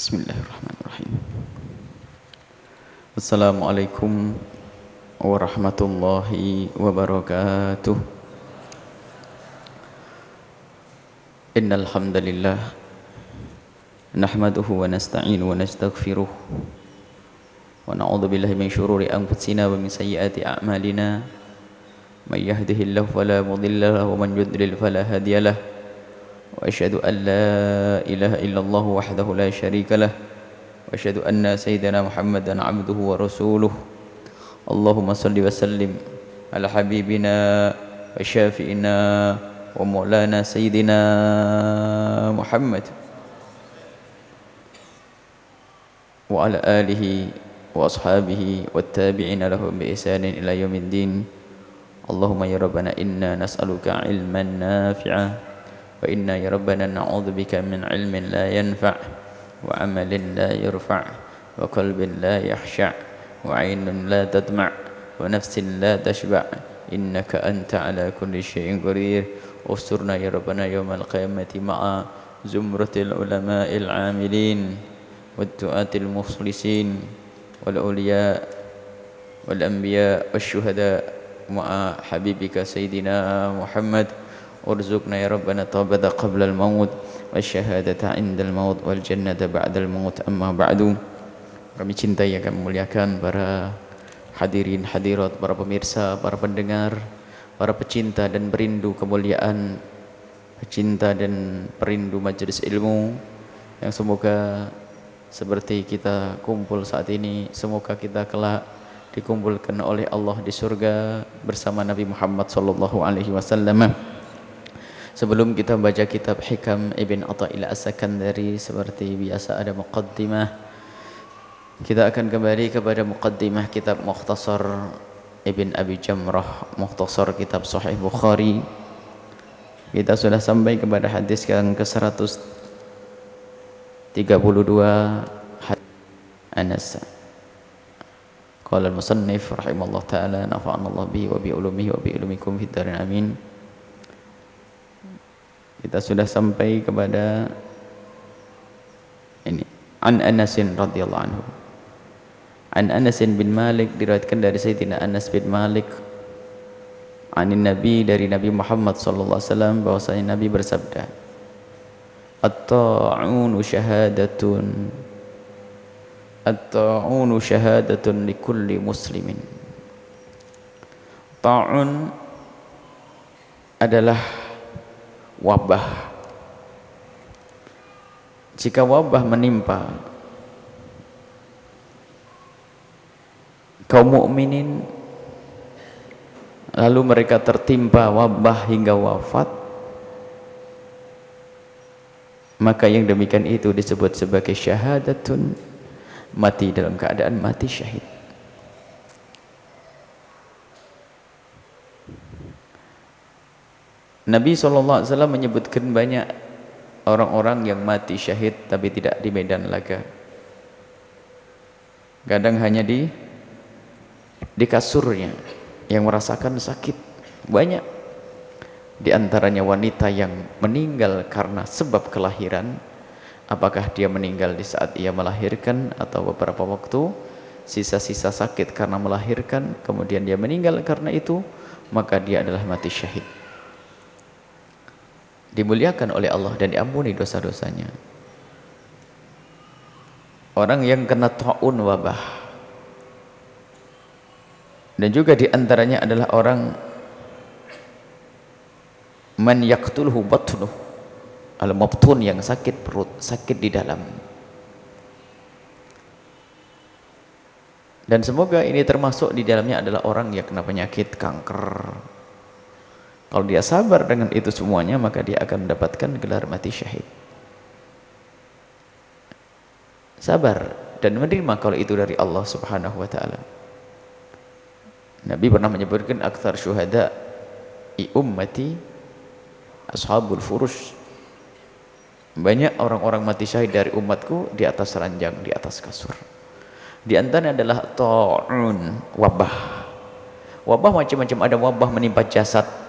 Bismillahirrahmanirrahim. Assalamualaikum warahmatullahi wabarakatuh. Innal hamdalillah nahmaduhu wa nasta'inu wa nastaghfiruh wa na'udzu billahi min shururi anfusina wa min sayyiati a'malina. May yahdihillahu fala mudilla lahu wa man yudlil fala hadiyalah. Wa asyhadu an la ilaha illallah wahdahu la syarika lah wa asyhadu anna sayyidina Muhammadan abduhu wa rasuluh. Allahumma salli wa sallim ala habibina wa syafi'ina wa maulana sayyidina Muhammad wa ala alihi wa ashabihi wa tabi'ina lahum bi ihsanin ila yaumiddin. Allahumma ya rabbana inna nas'aluka ilman nafi'a wa inna ya rabbana na'udzubika min ilmin la yanfa' wa amalin la yurfa' wa qalbin la yakhsha' wa 'ainun la tadma' wa nafsin la tashba' innaka anta 'ala kulli syai'in qadir. Usturna ya rabbana yawmal qiyamati ma'a zumratil ulama'il 'amilin wad du'atil mukhlisin wal awliya wal anbiya wasyuhada ma'a habibika sayyidina Muhammad. Urzuqna ya rabbana tawbata qabla al-maut wa syahadata 'inda al-maut wal jannata ba'da al-maut. Amma ba'du. Kami cintai yang kami muliakan para hadirin hadirat, para pemirsa, para pendengar, para pecinta dan perindu kemuliaan, pecinta dan perindu majelis ilmu, yang semoga seperti kita kumpul saat ini, semoga kita kelak dikumpulkan oleh Allah di surga bersama Nabi Muhammad sallallahu alaihi wasallam. Sebelum kita membaca kitab Hikam Ibn Atha'illah As-Sakandari, seperti biasa ada muqaddimah. Kita akan kembali kepada muqaddimah kitab Mukhtasar Ibn Abi Jamrah, Mukhtasar kitab Sahih Bukhari. Kita sudah sampai kepada hadis yang ke-132, Anas. Qala al-musannif rahimallahu ta'ala nafa'ana Allah bihi wa bi ulumihi wa bi ulumikum fid darin amin. Kita sudah sampai kepada ini, an Anasin radhiyallahu anhu. An Anasin bin Malik, diriwayatkan dari Sayyidina Anas bin Malik, anin Nabi, dari Nabi Muhammad sallallahu alaihi wasallam, bahwasanya Nabi bersabda, at-ta'unu syahadatun, at-ta'unu syahadatun likulli muslimin. Ta'un adalah wabah. Jika wabah menimpa kaum mukminin, lalu mereka tertimpa wabah hingga wafat, maka yang demikian itu disebut sebagai syahadatun, mati dalam keadaan mati syahid. Nabi SAW menyebutkan banyak orang-orang yang mati syahid tapi tidak di medan laga. Kadang hanya di kasurnya yang merasakan sakit. Banyak di antaranya wanita yang meninggal karena sebab kelahiran. Apakah dia meninggal di saat ia melahirkan atau beberapa waktu, sisa-sisa sakit karena melahirkan, kemudian dia meninggal karena itu, maka dia adalah mati syahid, dimuliakan oleh Allah dan diampuni dosa-dosanya. Orang yang kena ta'un, wabah, dan juga diantaranya adalah orang man yaqtulhu batnuh, al-mabtun, yang sakit perut, sakit di dalam. Dan semoga ini termasuk di dalamnya adalah orang yang kena penyakit kanker. Kalau dia sabar dengan itu semuanya, maka dia akan mendapatkan gelar mati syahid. Sabar dan menerima kalau itu dari Allah Subhanahu wa ta'ala. Nabi pernah menyebutkan aktsar syuhada i ummati ashabul furush. Banyak orang-orang mati syahid dari umatku di atas ranjang, di atas kasur. Di antaranya adalah ta'un, wabah. Wabah macam-macam, ada wabah menimpa jasad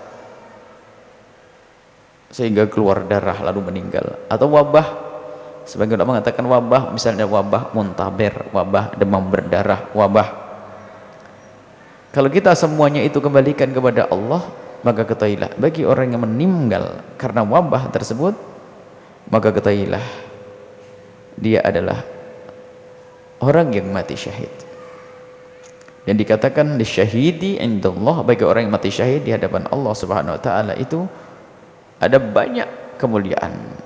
sehingga keluar darah lalu meninggal, atau wabah Sebagian ulama mengatakan wabah, misalnya wabah muntaber, wabah demam berdarah, wabah. Kalau kita semuanya itu kembalikan kepada Allah, maka ketahuilah bagi orang yang meninggal karena wabah tersebut, maka ketahuilah dia adalah orang yang mati syahid. Dan dikatakan lisyahidi indallah, bagi orang yang mati syahid di hadapan Allah Subhanahu wa taala itu ada banyak kemuliaan.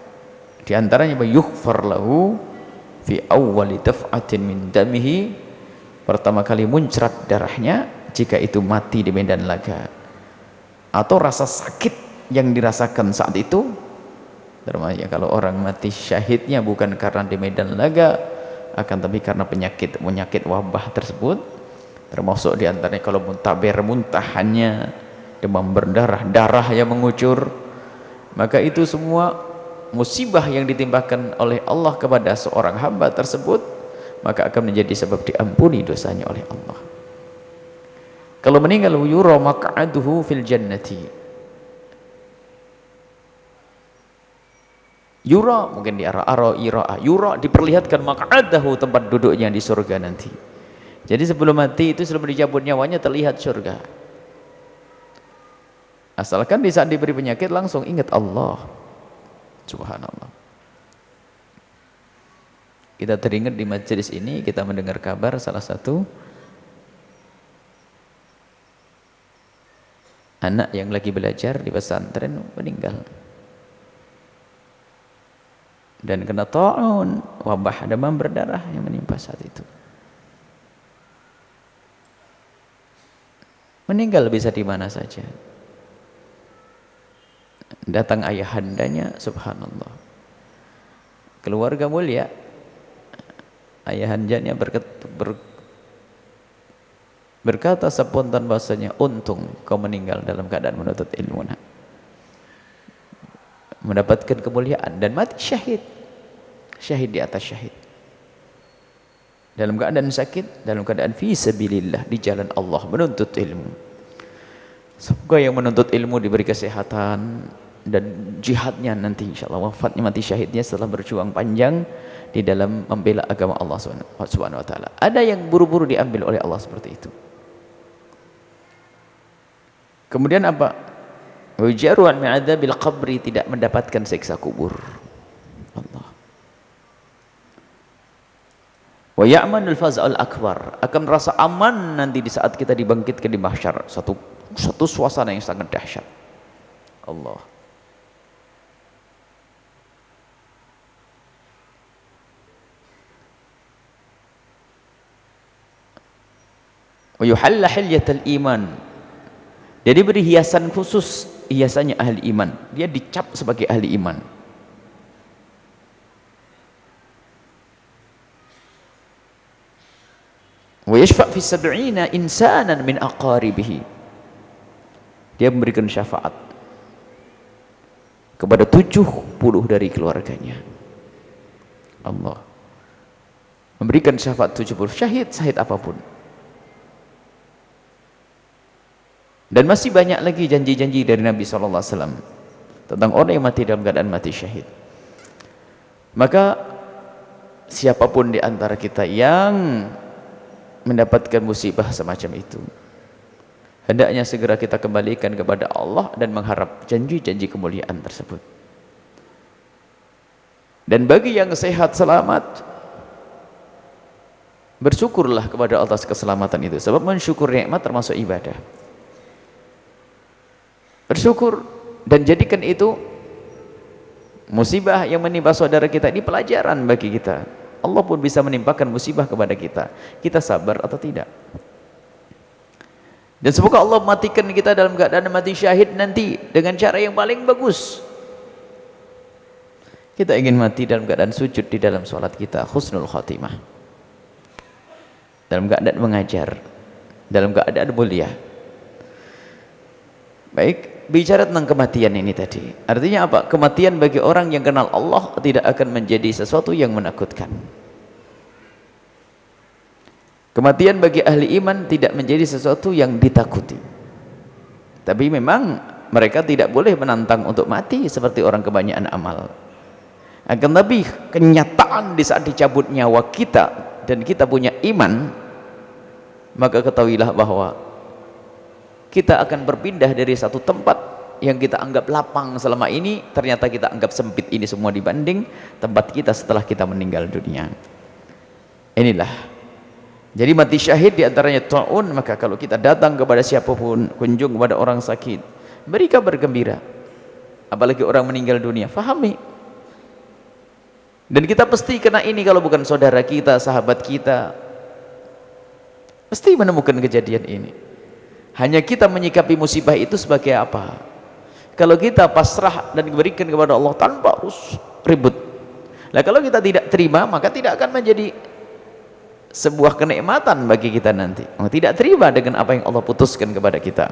Di antaranya yughfar lahu fi awwali daf'atin min damihi, pertama kali muncrat darahnya jika itu mati di medan laga, atau rasa sakit yang dirasakan saat itu. Termasuk kalau orang mati syahidnya bukan karena di medan laga, akan tapi karena penyakit wabah tersebut, termasuk di antaranya kalau muntaber, muntahannya demam berdarah, darah yang mengucur, maka itu semua musibah yang ditimpakan oleh Allah kepada seorang hamba tersebut, maka akan menjadi sebab diampuni dosanya oleh Allah. Kalau meninggal yura maq'aduhu fil jannati, yura mungkin di ara yura diperlihatkan maq'adahu, tempat duduknya di surga nanti. Jadi sebelum mati itu, sebelum dicabut nyawanya, terlihat surga. Asalkan di saat diberi penyakit langsung ingat Allah. Subhanallah. Kita teringat di majelis ini, kita mendengar kabar salah satu anak yang lagi belajar di pesantren meninggal dan kena ta'un, wabah demam berdarah yang menimpa saat itu. Meninggal bisa di mana saja. Datang ayahandanya, subhanallah, keluarga mulia, ayahandanya berkata spontan bahasanya, untung kau meninggal dalam keadaan menuntut ilmu, mendapatkan kemuliaan dan mati syahid, syahid di atas syahid, dalam keadaan sakit, dalam keadaan fi sabilillah, di jalan Allah menuntut ilmu. Semoga yang menuntut ilmu diberi kesehatan dan jihadnya nanti insyaallah, wafatnya mati syahidnya setelah berjuang panjang di dalam membela agama Allah Subhanahu wa taala. Ada yang buru-buru diambil oleh Allah seperti itu. Kemudian apa? Wajaru an mi'adzabil qabri, tidak mendapatkan siksa kubur. Allah. Wa ya'manul faz'al akbar, akan merasa aman nanti di saat kita dibangkitkan di mahsyar, satu suasana yang sangat dahsyat. Allah. Wa yuhalla hilyatal iman, dia diberi hiasan khusus, hiasannya ahli iman, dia dicap sebagai ahli iman. Wa yashfa' fi 70 insanan min aqaribihi, dia memberikan syafaat kepada 70 dari keluarganya. Allah memberikan syafaat 70, syahid apapun. Dan masih banyak lagi janji-janji dari Nabi SAW tentang orang yang mati dalam keadaan mati syahid. Maka siapapun di antara kita yang mendapatkan musibah semacam itu, hendaknya segera kita kembalikan kepada Allah dan mengharap janji-janji kemuliaan tersebut. Dan bagi yang sehat selamat, bersyukurlah kepada Allah atas keselamatan itu, sebab mensyukur nikmat termasuk ibadah. Bersyukur dan jadikan itu musibah yang menimpa saudara kita ini pelajaran bagi kita. Allah pun bisa menimpakan musibah kepada kita, kita sabar atau tidak. Dan semoga Allah matikan kita dalam keadaan mati syahid nanti dengan cara yang paling bagus. Kita ingin mati dalam keadaan sujud di dalam sholat kita, husnul khatimah, dalam keadaan mengajar, dalam keadaan mulia. Baik, bicara tentang kematian ini tadi, artinya apa? Kematian bagi orang yang kenal Allah tidak akan menjadi sesuatu yang menakutkan. Kematian bagi ahli iman tidak menjadi sesuatu yang ditakuti. Tapi memang mereka tidak boleh menantang untuk mati seperti orang kebanyakan amal. Akan tapi kenyataan di saat dicabut nyawa kita dan kita punya iman, maka ketahuilah bahwa kita akan berpindah dari satu tempat yang kita anggap lapang selama ini, ternyata kita anggap sempit ini semua dibanding tempat kita setelah kita meninggal dunia. Inilah jadi mati syahid diantaranya ta'un. Maka kalau kita datang kepada siapapun, kunjung kepada orang sakit, beri kabar gembira. Apalagi orang meninggal dunia, fahami. Dan kita pasti kena ini, kalau bukan saudara kita, sahabat kita, pasti menemukan kejadian ini. Hanya kita menyikapi musibah itu sebagai apa? Kalau kita pasrah dan diberikan kepada Allah tanpa harus ribut. Nah, kalau kita tidak terima, maka tidak akan menjadi sebuah kenikmatan bagi kita nanti. Tidak terima dengan apa yang Allah putuskan kepada kita.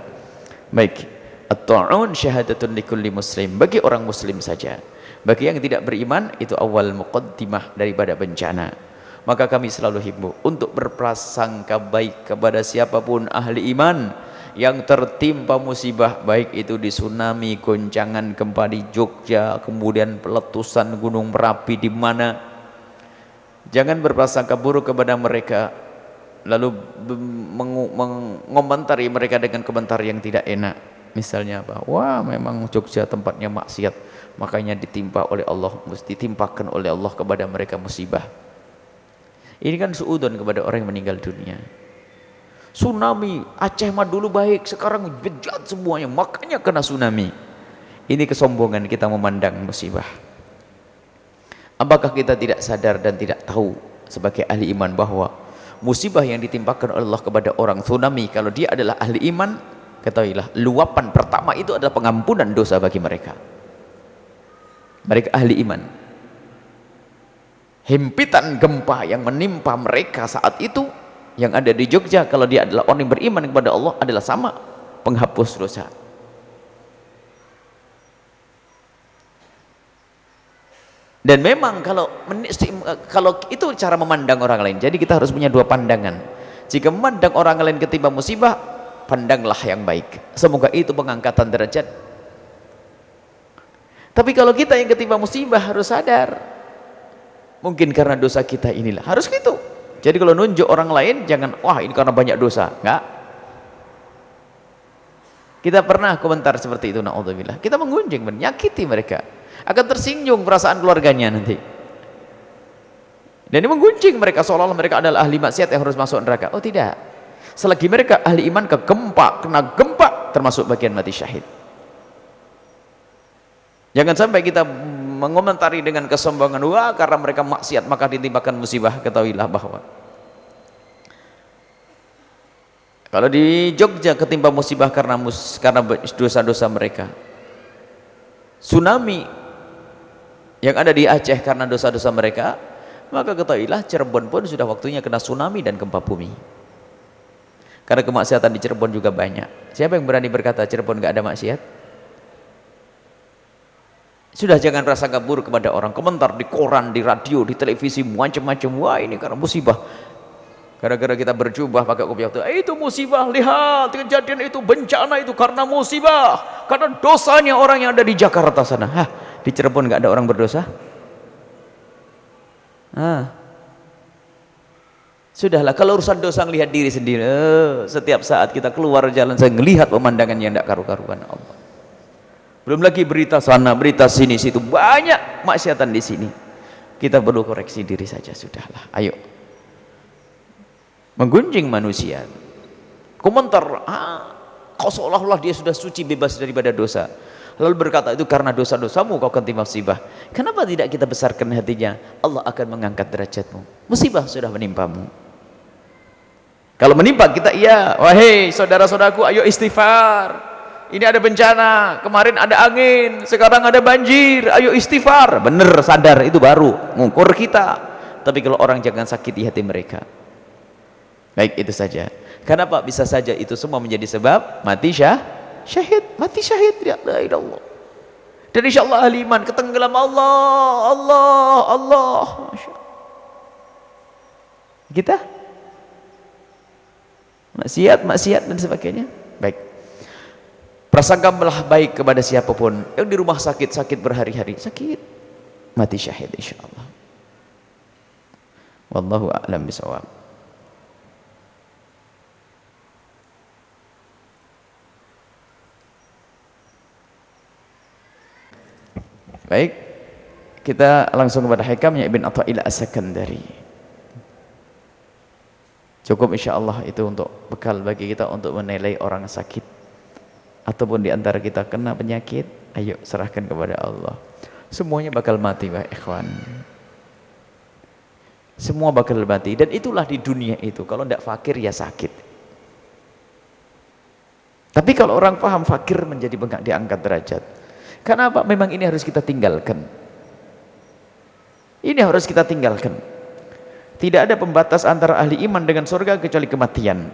Baik, at-ta'un syahadatun likulli muslim, bagi orang muslim saja. Bagi yang tidak beriman, itu awal muqaddimah daripada bencana. Maka kami selalu himbau untuk berprasangka baik kepada siapapun ahli iman yang tertimpa musibah, baik itu di tsunami, goncangan gempa di Jogja, kemudian peletusan gunung Merapi di mana. Jangan berprasangka buruk kepada mereka, lalu mengomentari mereka dengan komentar yang tidak enak. Misalnya apa? Wah, memang Jogja tempatnya maksiat, makanya ditimpa oleh Allah, mesti ditimpakan oleh Allah kepada mereka musibah. Ini kan suudon kepada orang yang meninggal dunia. Tsunami Aceh mah dulu baik, sekarang bejat semuanya, makanya kena tsunami. Ini kesombongan kita memandang musibah. Apakah kita tidak sadar dan tidak tahu sebagai ahli iman bahwa musibah yang ditimpakan oleh Allah kepada orang tsunami, kalau dia adalah ahli iman, ketahuilah luapan pertama itu adalah pengampunan dosa bagi mereka. Mereka ahli iman. Himpitan gempa yang menimpa mereka saat itu yang ada di Jogja, kalau dia adalah orang yang beriman kepada Allah, adalah sama penghapus dosa. Dan memang kalau itu cara memandang orang lain, jadi kita harus punya dua pandangan. Jika memandang orang lain ketimpa musibah, pandanglah yang baik, semoga itu pengangkatan derajat. Tapi kalau kita yang ketimpa musibah, harus sadar mungkin karena dosa kita inilah, harus gitu. Jadi kalau nunjuk orang lain, jangan wah ini karena banyak dosa, enggak. Kita pernah komentar seperti itu, naudzubillah. Kita menggunjing, menyakiti mereka, akan tersinggung perasaan keluarganya nanti. Dan ini menggunjing mereka seolah-olah mereka adalah ahli maksiat yang harus masuk neraka. Oh tidak. Selagi mereka ahli iman, ke gempa, kena gempa, termasuk bagian mati syahid. Jangan sampai kita mengomentari dengan kesombongan, wah karena mereka maksiat maka ditimpakan musibah. Ketahuilah bahwa kalau di Jogja ketimpa musibah karena dosa-dosa mereka, tsunami yang ada di Aceh karena dosa-dosa mereka, maka ketahuilah Cirebon pun sudah waktunya kena tsunami dan gempa bumi. Karena kemaksiatan di Cirebon juga banyak. Siapa yang berani berkata Cirebon nggak ada maksiat? Sudah, jangan rasa buruk kepada orang, komentar di koran, di radio, di televisi, macam-macam. Wah ini karena musibah, gara-gara kita berjubah pakai kopiah itu musibah, lihat kejadian itu, bencana itu karena musibah, karena dosanya orang yang ada di Jakarta sana. Hah, di Cirebon nggak ada orang berdosa? Sudahlah, kalau urusan dosa ngelihat diri sendiri. Setiap saat kita keluar jalan, saya ngelihat pemandangan yang tidak karu-karuan. Allah, belum lagi berita sana, berita sini, situ, banyak maksiatan di sini. Kita perlu koreksi diri saja, sudahlah. Ayo, menggunjing manusia, komentar, kau seolah-olah dia sudah suci, bebas daripada dosa, lalu berkata itu karena dosa-dosamu kau ketimpa musibah. Kenapa tidak kita besarkan hatinya? Allah akan mengangkat derajatmu. Musibah sudah menimpamu. Kalau menimpa kita, iya, wahai saudara-saudaraku, ayo istighfar. Ini ada bencana, kemarin ada angin, sekarang ada banjir, ayo istighfar. Bener, sadar, itu baru mengukur kita. Tapi kalau orang, jangan sakiti hati mereka. Baik, itu saja. Kenapa? Bisa saja itu semua menjadi sebab mati syahid, mati syahid, ya la ilallah. Dan insyaallah ahli iman ketenggelam Allah. Kita maksiat dan sebagainya. Baik, prasangkalah baik kepada siapapun yang di rumah sakit berhari-hari, sakit, mati syahid insyaallah. Wallahu a'lam bishawab. Baik, kita langsung kepada hikamnya Ibn Atha'illah As-Sakandari. Cukup insyaallah itu untuk bekal bagi kita untuk menilai orang sakit ataupun di antara kita kena penyakit. Ayo serahkan kepada Allah. Semuanya bakal mati, wah ikhwan. Semua bakal mati, dan itulah di dunia itu. Kalau tidak fakir ya sakit. Tapi kalau orang paham fakir menjadi diangkat derajat. Karena apa? Memang ini harus kita tinggalkan. Ini harus kita tinggalkan. Tidak ada pembatas antara ahli iman dengan surga kecuali kematian.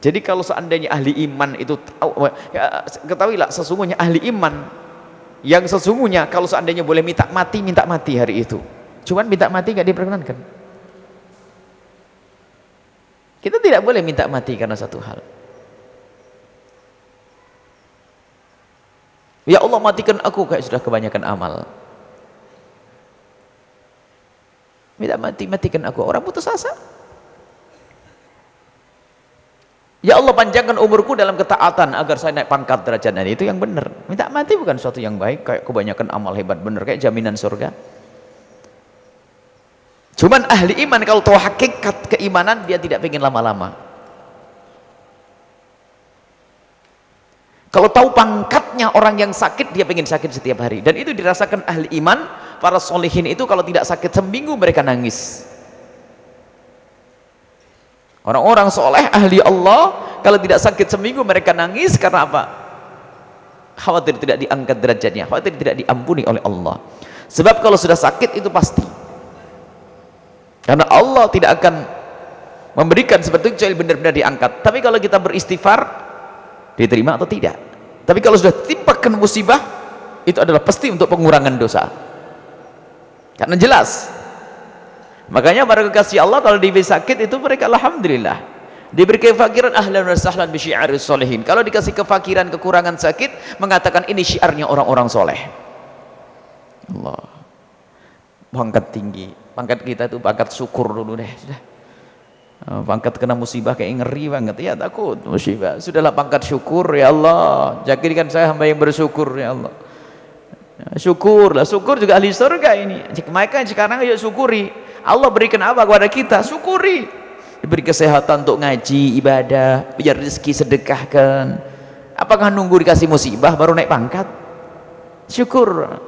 Jadi kalau seandainya ahli iman itu, ketahuilah sesungguhnya ahli iman yang sesungguhnya kalau seandainya boleh minta mati hari itu. Cuman minta mati gak diperkenankan. Kita tidak boleh minta mati karena satu hal. Ya Allah matikan aku, kayak sudah kebanyakan amal. Minta matikan aku, orang putus asa. Ya Allah panjangkan umurku dalam ketaatan agar saya naik pangkat derajat. Nah, itu yang benar. Minta mati bukan suatu yang baik, kayak kebanyakan amal hebat benar, kayak jaminan surga. Cuman ahli iman kalau tahu hakikat keimanan, dia tidak ingin lama-lama. Kalau tahu pangkatnya orang yang sakit, dia pengen sakit setiap hari. Dan itu dirasakan ahli iman. Para solihin itu kalau tidak sakit seminggu mereka nangis. Orang-orang soleh ahli Allah kalau tidak sakit seminggu mereka nangis. Karena apa? Khawatir tidak diangkat derajatnya, khawatir tidak diampuni oleh Allah. Sebab kalau sudah sakit itu pasti. Karena Allah tidak akan memberikan seperti itu kecuali benar-benar diangkat. Tapi kalau kita beristighfar, diterima atau tidak. Tapi kalau sudah timpakan musibah, itu adalah pasti untuk pengurangan dosa. Karena jelas. Makanya para kekasih Allah kalau diberi sakit itu mereka alhamdulillah. Diberi kefakiran ahlan wa sahlan bi syi'aris sholihin. Kalau dikasih kefakiran, kekurangan sakit, mengatakan ini syiarnya orang-orang soleh. Allah. Pangkat tinggi. Pangkat kita itu pangkat syukur dulu deh. Sudah. Pangkat kena musibah kayak ngeri banget, ya takut musibah. Sudahlah pangkat syukur, ya Allah jadikan saya hamba yang bersyukur, ya Allah. Syukurlah, syukur juga ahli surga ini. Mereka sekarang ayo syukuri. Allah berikan apa kepada kita? Syukuri. Diberi kesehatan untuk ngaji, ibadah, biar rezeki sedekahkan. Apakah nunggu dikasih musibah baru naik pangkat? Syukur.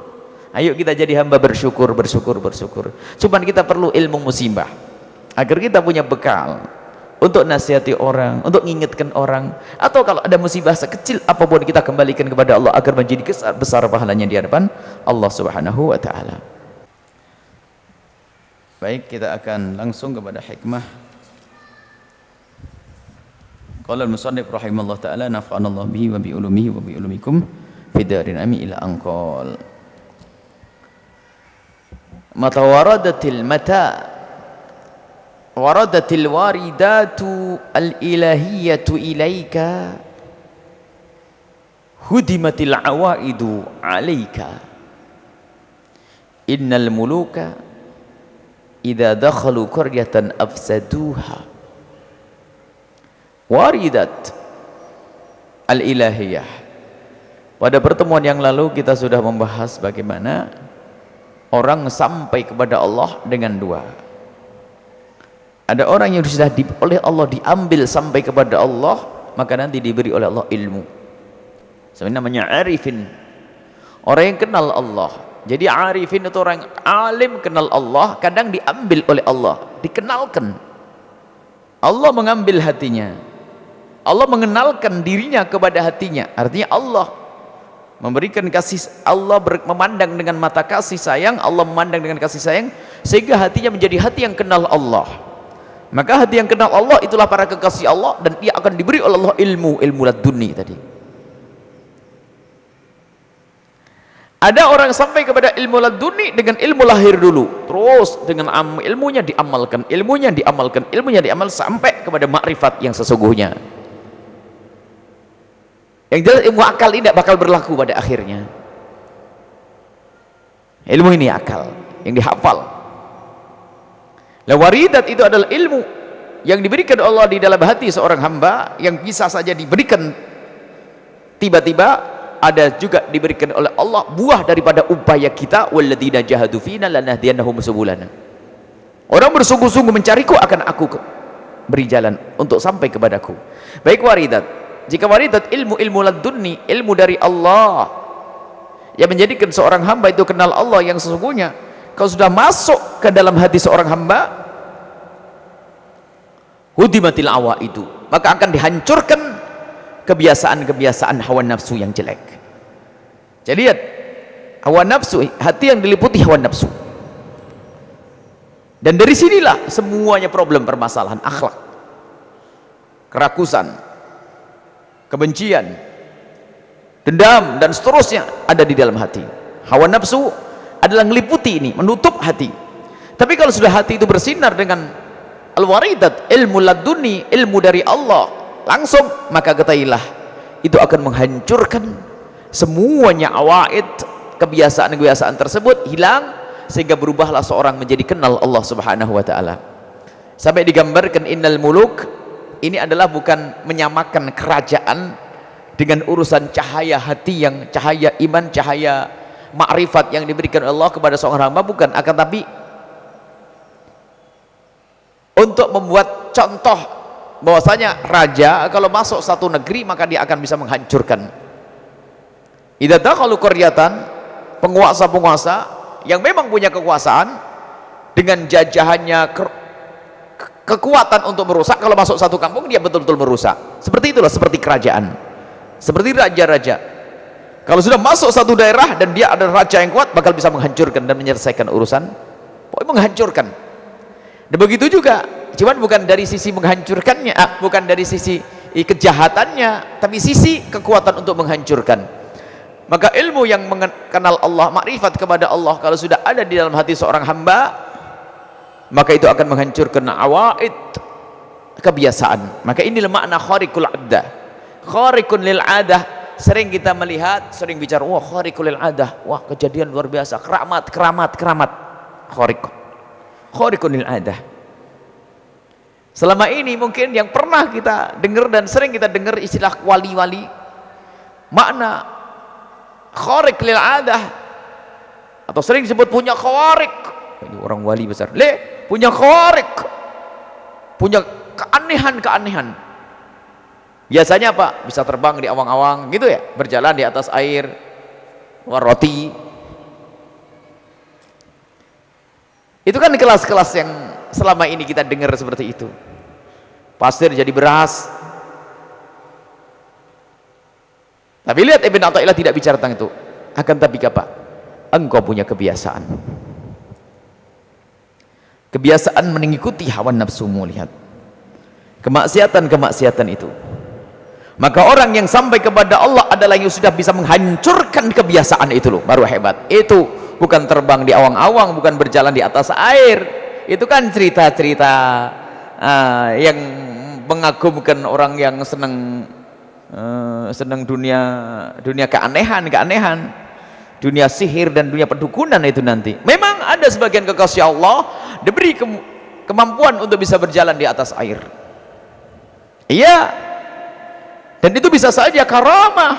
Ayo kita jadi hamba bersyukur. Cuman kita perlu ilmu musibah agar kita punya bekal untuk nasihati orang, untuk mengingatkan orang, atau kalau ada musibah sekecil apapun kita kembalikan kepada Allah agar menjadi besar pahalanya di hadapan Allah Subhanahu wa taala. Baik, kita akan langsung kepada hikmah. Qala al-musannif rahimallahu taala nafa'anallahu bihi wa bi ulumihi wa bi ulumikum fid darin amin ila anqal. Mata waradatil waridatu al-ilahiyatu ilaika hudimatil awaidu alaika innal muluka idza dakhalu qaryatan afsaduha. Waridat al-ilahiyah. Pada pertemuan yang lalu kita sudah membahas bagaimana orang sampai kepada Allah dengan dua. Ada orang yang sudah oleh Allah diambil sampai kepada Allah, maka nanti diberi oleh Allah ilmu. Sebenarnya namanya arifin. Orang yang kenal Allah. Jadi arifin itu orang yang alim kenal Allah, kadang diambil oleh Allah, dikenalkan. Allah mengambil hatinya. Allah mengenalkan dirinya kepada hatinya. Artinya Allah memberikan kasih, Allah memandang dengan mata kasih sayang, Allah memandang dengan kasih sayang sehingga hatinya menjadi hati yang kenal Allah. Maka hati yang kenal Allah itulah para kekasih Allah, dan dia akan diberi oleh Allah ilmu laduni tadi. Ada orang sampai kepada ilmu laduni dengan ilmu lahir dulu, terus dengan ilmunya diamalkan sampai kepada makrifat yang sesungguhnya. Yang jelas ilmu akal ini tidak bakal berlaku pada akhirnya. Ilmu ini akal. yang dihafal. Waridat itu adalah ilmu yang diberikan Allah di dalam hati seorang hamba, yang bisa saja diberikan tiba-tiba, ada juga diberikan oleh Allah buah daripada upaya kita. Walladzina jahadu fina lanahdiyannahum subulana. Orang bersungguh-sungguh mencariku, akan aku beri jalan untuk sampai kepadaku. Baik waridat. Jika waridat ilmu ladunni, ilmu dari Allah yang menjadikan seorang hamba itu kenal Allah yang sesungguhnya, kalau sudah masuk ke dalam hati seorang hamba, hudimatil awa itu, maka akan dihancurkan kebiasaan-kebiasaan hawa nafsu yang jelek. Jadi lihat, hawa nafsu, hati yang diliputi hawa nafsu, dan dari sinilah semuanya problem permasalahan akhlak, kerakusan, kebencian, dendam dan seterusnya ada di dalam hati. Hawa nafsu adalah meliputi ini, menutup hati. Tapi kalau sudah hati itu bersinar dengan al-waridat, ilmu laduni, ilmu dari Allah langsung, maka ketahuilah itu akan menghancurkan semuanya awaid, kebiasaan-kebiasaan tersebut hilang, sehingga berubahlah seorang menjadi kenal Allah subhanahu wa ta'ala. Sampai digambarkan innal muluk, ini adalah bukan menyamakan kerajaan dengan urusan cahaya hati, yang cahaya iman, cahaya makrifat yang diberikan Allah kepada seorang hamba, bukan, akan tapi untuk membuat contoh bahwasanya raja kalau masuk satu negeri maka dia akan bisa menghancurkan. Idza dakhalu qaryatan, penguasa-penguasa yang memang punya kekuasaan dengan jajahannya, kekuatan untuk merusak, kalau masuk satu kampung dia betul-betul merusak. Seperti itulah, seperti kerajaan, seperti raja-raja. Kalau sudah masuk satu daerah dan dia ada raja yang kuat, bakal bisa menghancurkan dan menyelesaikan urusan, pokoknya menghancurkan. Dan begitu juga, cuman bukan dari sisi menghancurkannya, bukan dari sisi kejahatannya, tapi sisi kekuatan untuk menghancurkan. Maka ilmu yang mengenal Allah, makrifat kepada Allah, kalau sudah ada di dalam hati seorang hamba, maka itu akan menghancurkan awaid, kebiasaan. Maka inilah makna khariqul adah. Khariqun lil adah. Sering kita melihat, sering bicara, wah khariqul lil adah, wah kejadian luar biasa, keramat. Khariqun lil adah. Selama ini mungkin yang pernah kita dengar dan sering kita dengar istilah wali-wali, makna khariq lil adah, atau sering disebut punya khawariq. Ini orang wali besar, punya khawariq, punya keanehan-keanehan. Biasanya apa? Bisa terbang di awang-awang gitu ya, berjalan di atas air, waroti. Itu kan kelas-kelas yang selama ini kita dengar seperti itu. Pasir jadi beras. Tapi lihat Ibn Athaillah tidak bicara tentang itu. Akan tapi apa? Engkau punya kebiasaan. Kebiasaan mengikuti hawa nafsumu, lihat. Kemaksiatan-kemaksiatan itu. Maka orang yang sampai kepada Allah adalah yang sudah bisa menghancurkan kebiasaan itu loh, baru hebat. Itu bukan terbang di awang-awang, bukan berjalan di atas air. Itu kan cerita-cerita yang mengagumkan orang yang senang dunia keanehan, dunia sihir dan dunia perdukunan. Itu nanti memang ada sebagian kekasih Allah diberi kemampuan untuk bisa berjalan di atas air, iya, dan itu bisa saja karamah,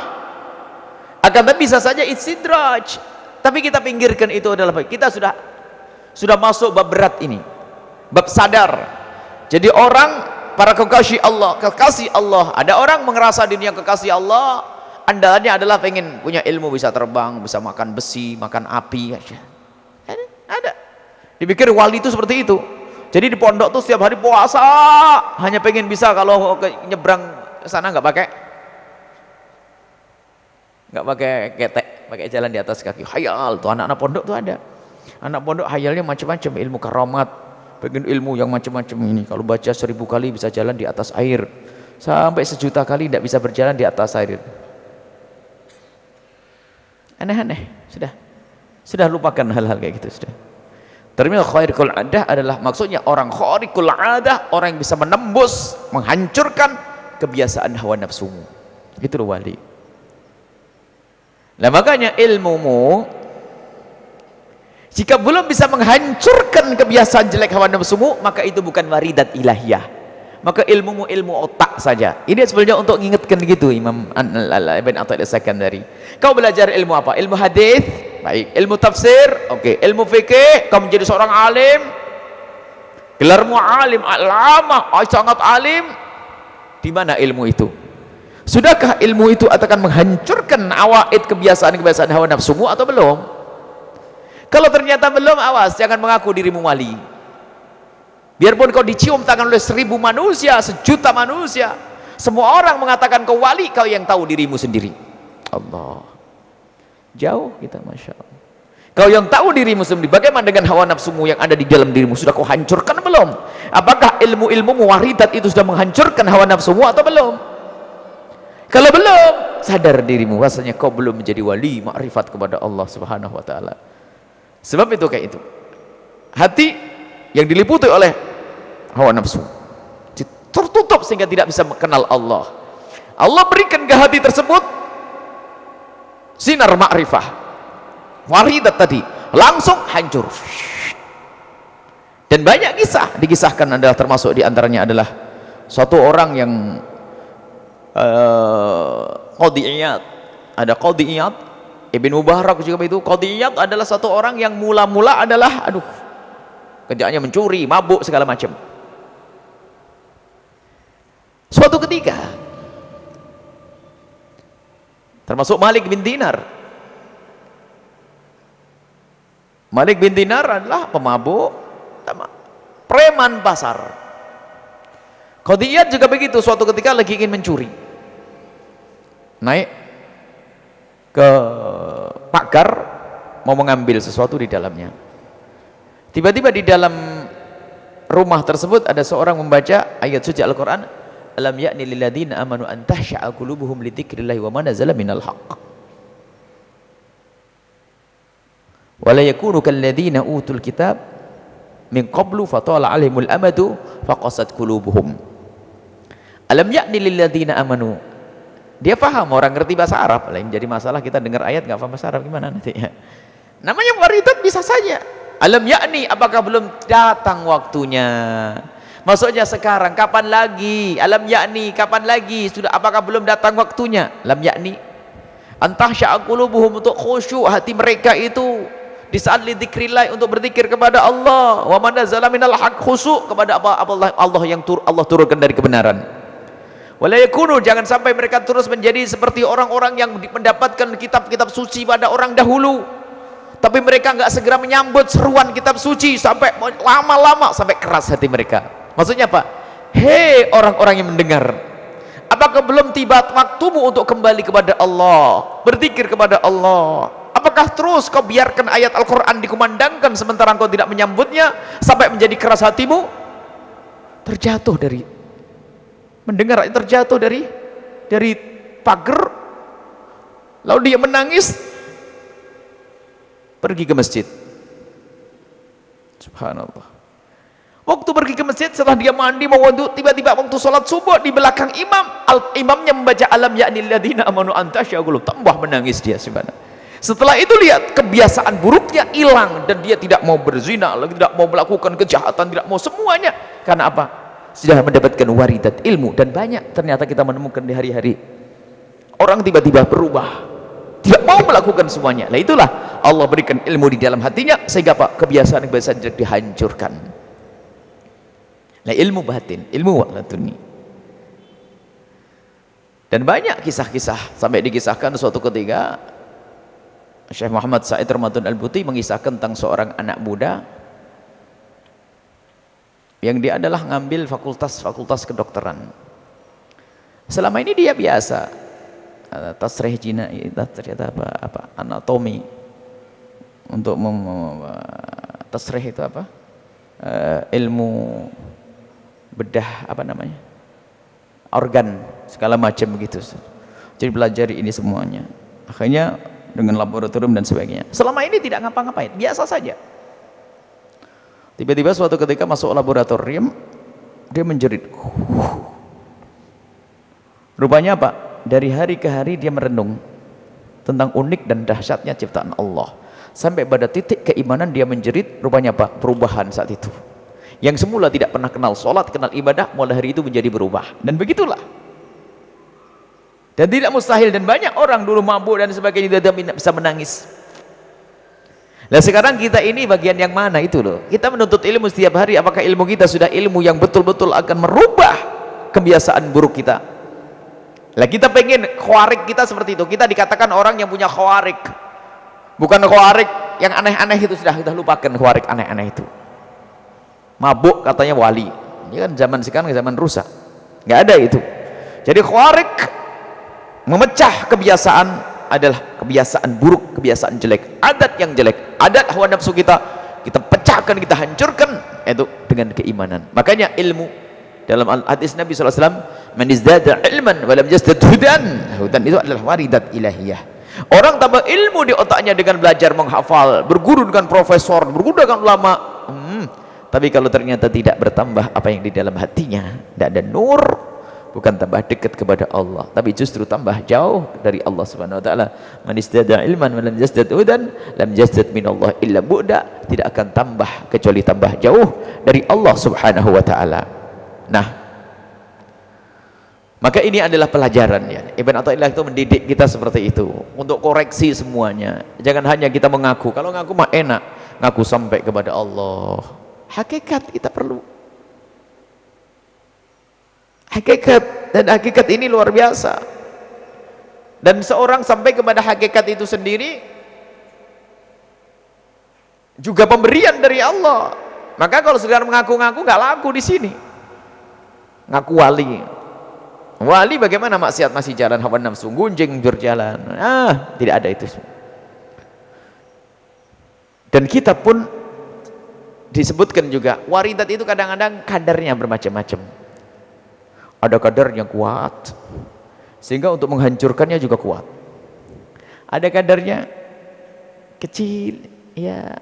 akan tapi bisa saja istidraj. Tapi kita pinggirkan, itu adalah kita sudah masuk bab berat ini, bab sadar. Jadi orang, para kekasih Allah, ada orang merasa dirinya kekasih Allah, andalannya adalah pengen punya ilmu, bisa terbang, bisa makan besi, makan api. Ada dipikir wali itu seperti itu. Jadi di pondok tuh setiap hari puasa, hanya pengen bisa kalau nyebrang ke sana nggak pakai ketek, pakai jalan di atas kaki. Hayal tuh anak-anak pondok tuh ada. Anak pondok hayalnya macam-macam, ilmu karamat, pengen ilmu yang macam-macam ini. Kalau baca 1000 kali bisa jalan di atas air, sampai 1.000.000 kali tidak bisa berjalan di atas air. Aneh-aneh. Sudah lupakan hal-hal kayak gitu sudah. Terminal khariqul adah adalah maksudnya orang khariqul adah, orang yang bisa menembus, menghancurkan kebiasaan hawa nafsumu. Itu loh wali. Nah makanya ilmumu Jika belum bisa menghancurkan kebiasaan jelek hawa nafsumu, maka itu bukan waridat ilahiyah, maka ilmumu ilmu otak saja. Ini sebenarnya untuk mengingatkan gitu Imam Ibn Athaillah Sakandari. Kau belajar ilmu apa? Ilmu hadis, baik. Ilmu tafsir, oke. Ilmu fikih, kau menjadi seorang alim, gelarmu alim, alama, sangat alim. Di mana ilmu itu? Sudahkah ilmu itu akan menghancurkan awaid kebiasaan-kebiasaan hawa nafsumu atau belum? Kalau ternyata belum, awas, jangan mengaku dirimu wali. Biarpun kau dicium tangan oleh 1000 manusia, 1.000.000 manusia, semua orang mengatakan kau wali, kau yang tahu dirimu sendiri. Allah, jauh kita, Masya Allah. Kau yang tahu dirimu sendiri. Bagaimana dengan hawa nafsumu yang ada di dalam dirimu? Sudah kau hancurkan belum? Apakah ilmu-ilmu waridat itu sudah menghancurkan hawa nafsumu atau belum? Kalau belum, sadar dirimu rasanya kau belum menjadi wali makrifat kepada Allah Subhanahu wa taala. Sebab itu kayak itu. Hati yang diliputi oleh hawa nafsu tertutup sehingga tidak bisa mengenal Allah. Allah berikan ke hati tersebut sinar makrifah, waridat tadi, langsung hancur. Dan banyak kisah dikisahkan, adalah termasuk diantaranya adalah suatu orang yang Qadhi Iyad. Ada Qadhi Iyad, Ibn Mubarak juga itu. Qadhi Iyad adalah satu orang yang mula-mula adalah kerjaannya mencuri, mabuk, segala macam. Suatu ketika, termasuk Malik bin Dinar. Malik bin Dinar adalah pemabuk, preman pasar. Qadhi Iyad juga begitu. Suatu ketika lagi ingin mencuri, naik ke pagar mau mengambil sesuatu di dalamnya. Tiba-tiba di dalam rumah tersebut ada seorang membaca ayat suci Al-Quran, alam ya'ni lilladzina amanu an tahsha'a qulubuhum li dzikrillahi wa ma nazala minal haqq wa la yakunu kalladzina utul kitab min qablu fatala 'alaihimul amadu faqasat qulubuhum. Alam ya'ni lilladzina amanu. Dia paham, orang ngerti bahasa Arab. Lain jadi masalah kita dengar ayat nggak paham bahasa Arab, gimana nanti ya? Namanya waridat bisa saja. Alam yakni, apakah belum datang waktunya? Maksudnya sekarang, kapan lagi? Alam yakni, kapan lagi? Sudah, apakah belum datang waktunya? Alam yakni antah sya'aqulubuhum, untuk khusyuk hati mereka itu di saat lidzikrillah, untuk berzikir kepada Allah. Wa man nazala minal haq, khusyuk kepada apa Allah yang Allah turunkan dari kebenaran. Wala yakunu, jangan sampai mereka terus menjadi seperti orang-orang yang mendapatkan kitab-kitab suci pada orang dahulu, tapi mereka enggak segera menyambut seruan kitab suci, sampai lama-lama sampai keras hati mereka. Maksudnya apa? Hei orang-orang yang mendengar, apakah belum tiba waktumu untuk kembali kepada Allah, berzikir kepada Allah? Apakah terus kau biarkan ayat Al-Quran dikumandangkan sementara kau tidak menyambutnya, sampai menjadi keras hatimu, terjatuh dari mendengar, terjatuh dari pagar, lalu dia menangis, pergi ke masjid. Subhanallah. Waktu pergi ke masjid, setelah dia mandi mau wudu, tiba-tiba waktu sholat subuh di belakang imamnya membaca alam ya'nil ladzina amanu an tahsha'a qulubuhum, tambah menangis dia. Subhanallah. Setelah itu lihat kebiasaan buruknya hilang, dan dia tidak mau berzina lagi, tidak mau melakukan kejahatan, tidak mau semuanya. Karena apa? Sudah mendapatkan waridat ilmu. Dan banyak ternyata kita menemukan di hari-hari orang tiba-tiba berubah, tidak mau melakukan semuanya. Nah itulah Allah berikan ilmu di dalam hatinya, sehingga apa? Kebiasaan-kebiasaan tidak dihancurkan. Nah ilmu batin, ilmu laduni. Dan banyak kisah-kisah, sampai dikisahkan suatu ketika Syekh Muhammad Said Ramadan Al-Buti mengisahkan tentang seorang anak muda yang dia adalah ngambil fakultas kedokteran. Selama ini dia biasa tasrih jinai, ternyata apa anatomi, untuk tasrih itu apa, ilmu bedah apa namanya, organ segala macam begitu. Jadi belajar ini semuanya, akhirnya dengan laboratorium dan sebagainya. Selama ini tidak ngapa-ngapain, biasa saja. Tiba-tiba suatu ketika masuk laboratorium, dia menjerit. Rupanya apa? Dari hari ke hari dia merenung. tentang unik dan dahsyatnya ciptaan Allah. Sampai pada titik keimanan dia menjerit, rupanya apa? Perubahan saat itu. Yang semula tidak pernah kenal sholat, kenal ibadah, mulai hari itu menjadi berubah. Dan begitulah. Dan tidak mustahil, dan banyak orang dulu mabuk dan sebagainya tidak bisa menangis. Nah sekarang kita ini bagian yang mana itu loh? Kita menuntut ilmu setiap hari, apakah ilmu kita sudah ilmu yang betul-betul akan merubah kebiasaan buruk kita? Lah kita pengen khawarik kita seperti itu. Kita dikatakan orang yang punya khawarik, bukan khawarik yang aneh-aneh itu, sudah kita lupakan khawarik aneh-aneh itu. Mabuk katanya wali, ini kan zaman sekarang zaman rusak, nggak ada itu. Jadi khawarik memecah kebiasaan adalah kebiasaan buruk, kebiasaan jelek, adat yang jelek, adat hawa nafsu kita pecahkan, kita hancurkan itu dengan keimanan. Makanya ilmu dalam hadis Nabi SAW, man izdada ilman walam yazdad hudan, hudan itu adalah waridat ilahiyah. Orang tambah ilmu di otaknya dengan belajar menghafal, berguru dengan profesor, berguru dengan ulama, tapi kalau ternyata tidak bertambah apa yang di dalam hatinya, tidak ada nur, bukan tambah dekat kepada Allah, tapi justru tambah jauh dari Allah Subhanahu wa taala. Man istada ilman wa lam yazdad hudan lam yazdad minallah illa bu'da, tidak akan tambah kecuali tambah jauh dari Allah Subhanahu wa taala. Nah, maka ini adalah pelajaran ya. Ibn Athaillah itu mendidik kita seperti itu, untuk koreksi semuanya. Jangan hanya kita mengaku, kalau ngaku mah enak, ngaku sampai kepada Allah. Hakikat kita perlu. Hakikat, dan hakikat ini luar biasa. Dan seorang sampai kepada hakikat itu sendiri juga pemberian dari Allah. Maka kalau sekedar mengaku-ngaku nggak laku di sini. Ngaku wali. Wali bagaimana maksiat masih jalan hawa nafsu, gunjing berjalan. Tidak ada itu. Dan kita pun disebutkan juga waridat itu kadang-kadang kadarnya bermacam-macam. Ada kadar yang kuat sehingga untuk menghancurkannya juga kuat. Ada kadarnya kecil, ya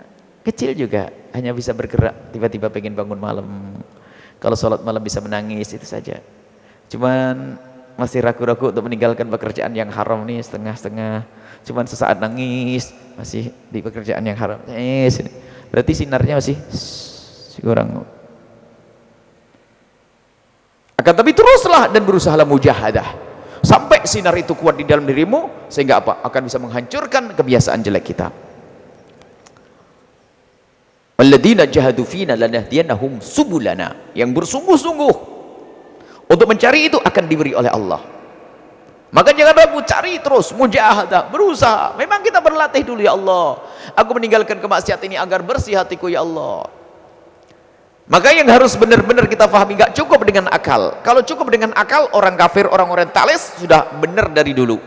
kecil juga, hanya bisa bergerak, tiba-tiba pengen bangun malam. Kalau sholat malam bisa menangis, itu saja. Cuman masih ragu-ragu untuk meninggalkan pekerjaan yang haram nih, setengah-setengah. Cuman sesaat nangis, masih di pekerjaan yang haram. Berarti sinarnya masih kurang. Akan tapi teruslah dan berusahalah mujahadah sampai sinar itu kuat di dalam dirimu, sehingga apa? Akan bisa menghancurkan kebiasaan jelek kita. Alladzina jahadu fina lanahdiyannahum subulana, yang bersungguh-sungguh untuk mencari itu akan diberi oleh Allah. Maka jangan ragu, cari terus, mujahadah, berusaha. Memang kita berlatih dulu, ya Allah, aku meninggalkan kemaksiatan ini agar bersih hatiku, ya Allah. Maka yang harus benar-benar kita pahami, gak cukup dengan akal. Kalau cukup dengan akal, orang kafir, orang orientalis sudah benar dari dulu,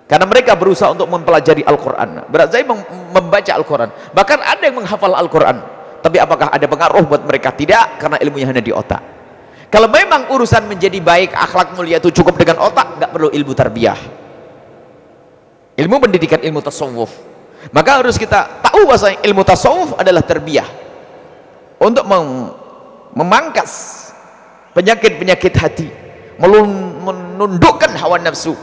karena mereka berusaha untuk mempelajari Al-Quran, berarti membaca Al-Quran, bahkan ada yang menghafal Al-Quran, tapi apakah ada pengaruh buat mereka? Tidak, karena ilmunya hanya di otak. Kalau memang urusan menjadi baik, akhlak mulia itu cukup dengan otak, gak perlu ilmu tarbiyah, ilmu pendidikan, ilmu tasawuf. Maka harus kita tahu bahwa ilmu tasawuf adalah tarbiyah untuk memangkas penyakit-penyakit hati, menundukkan hawa nafsu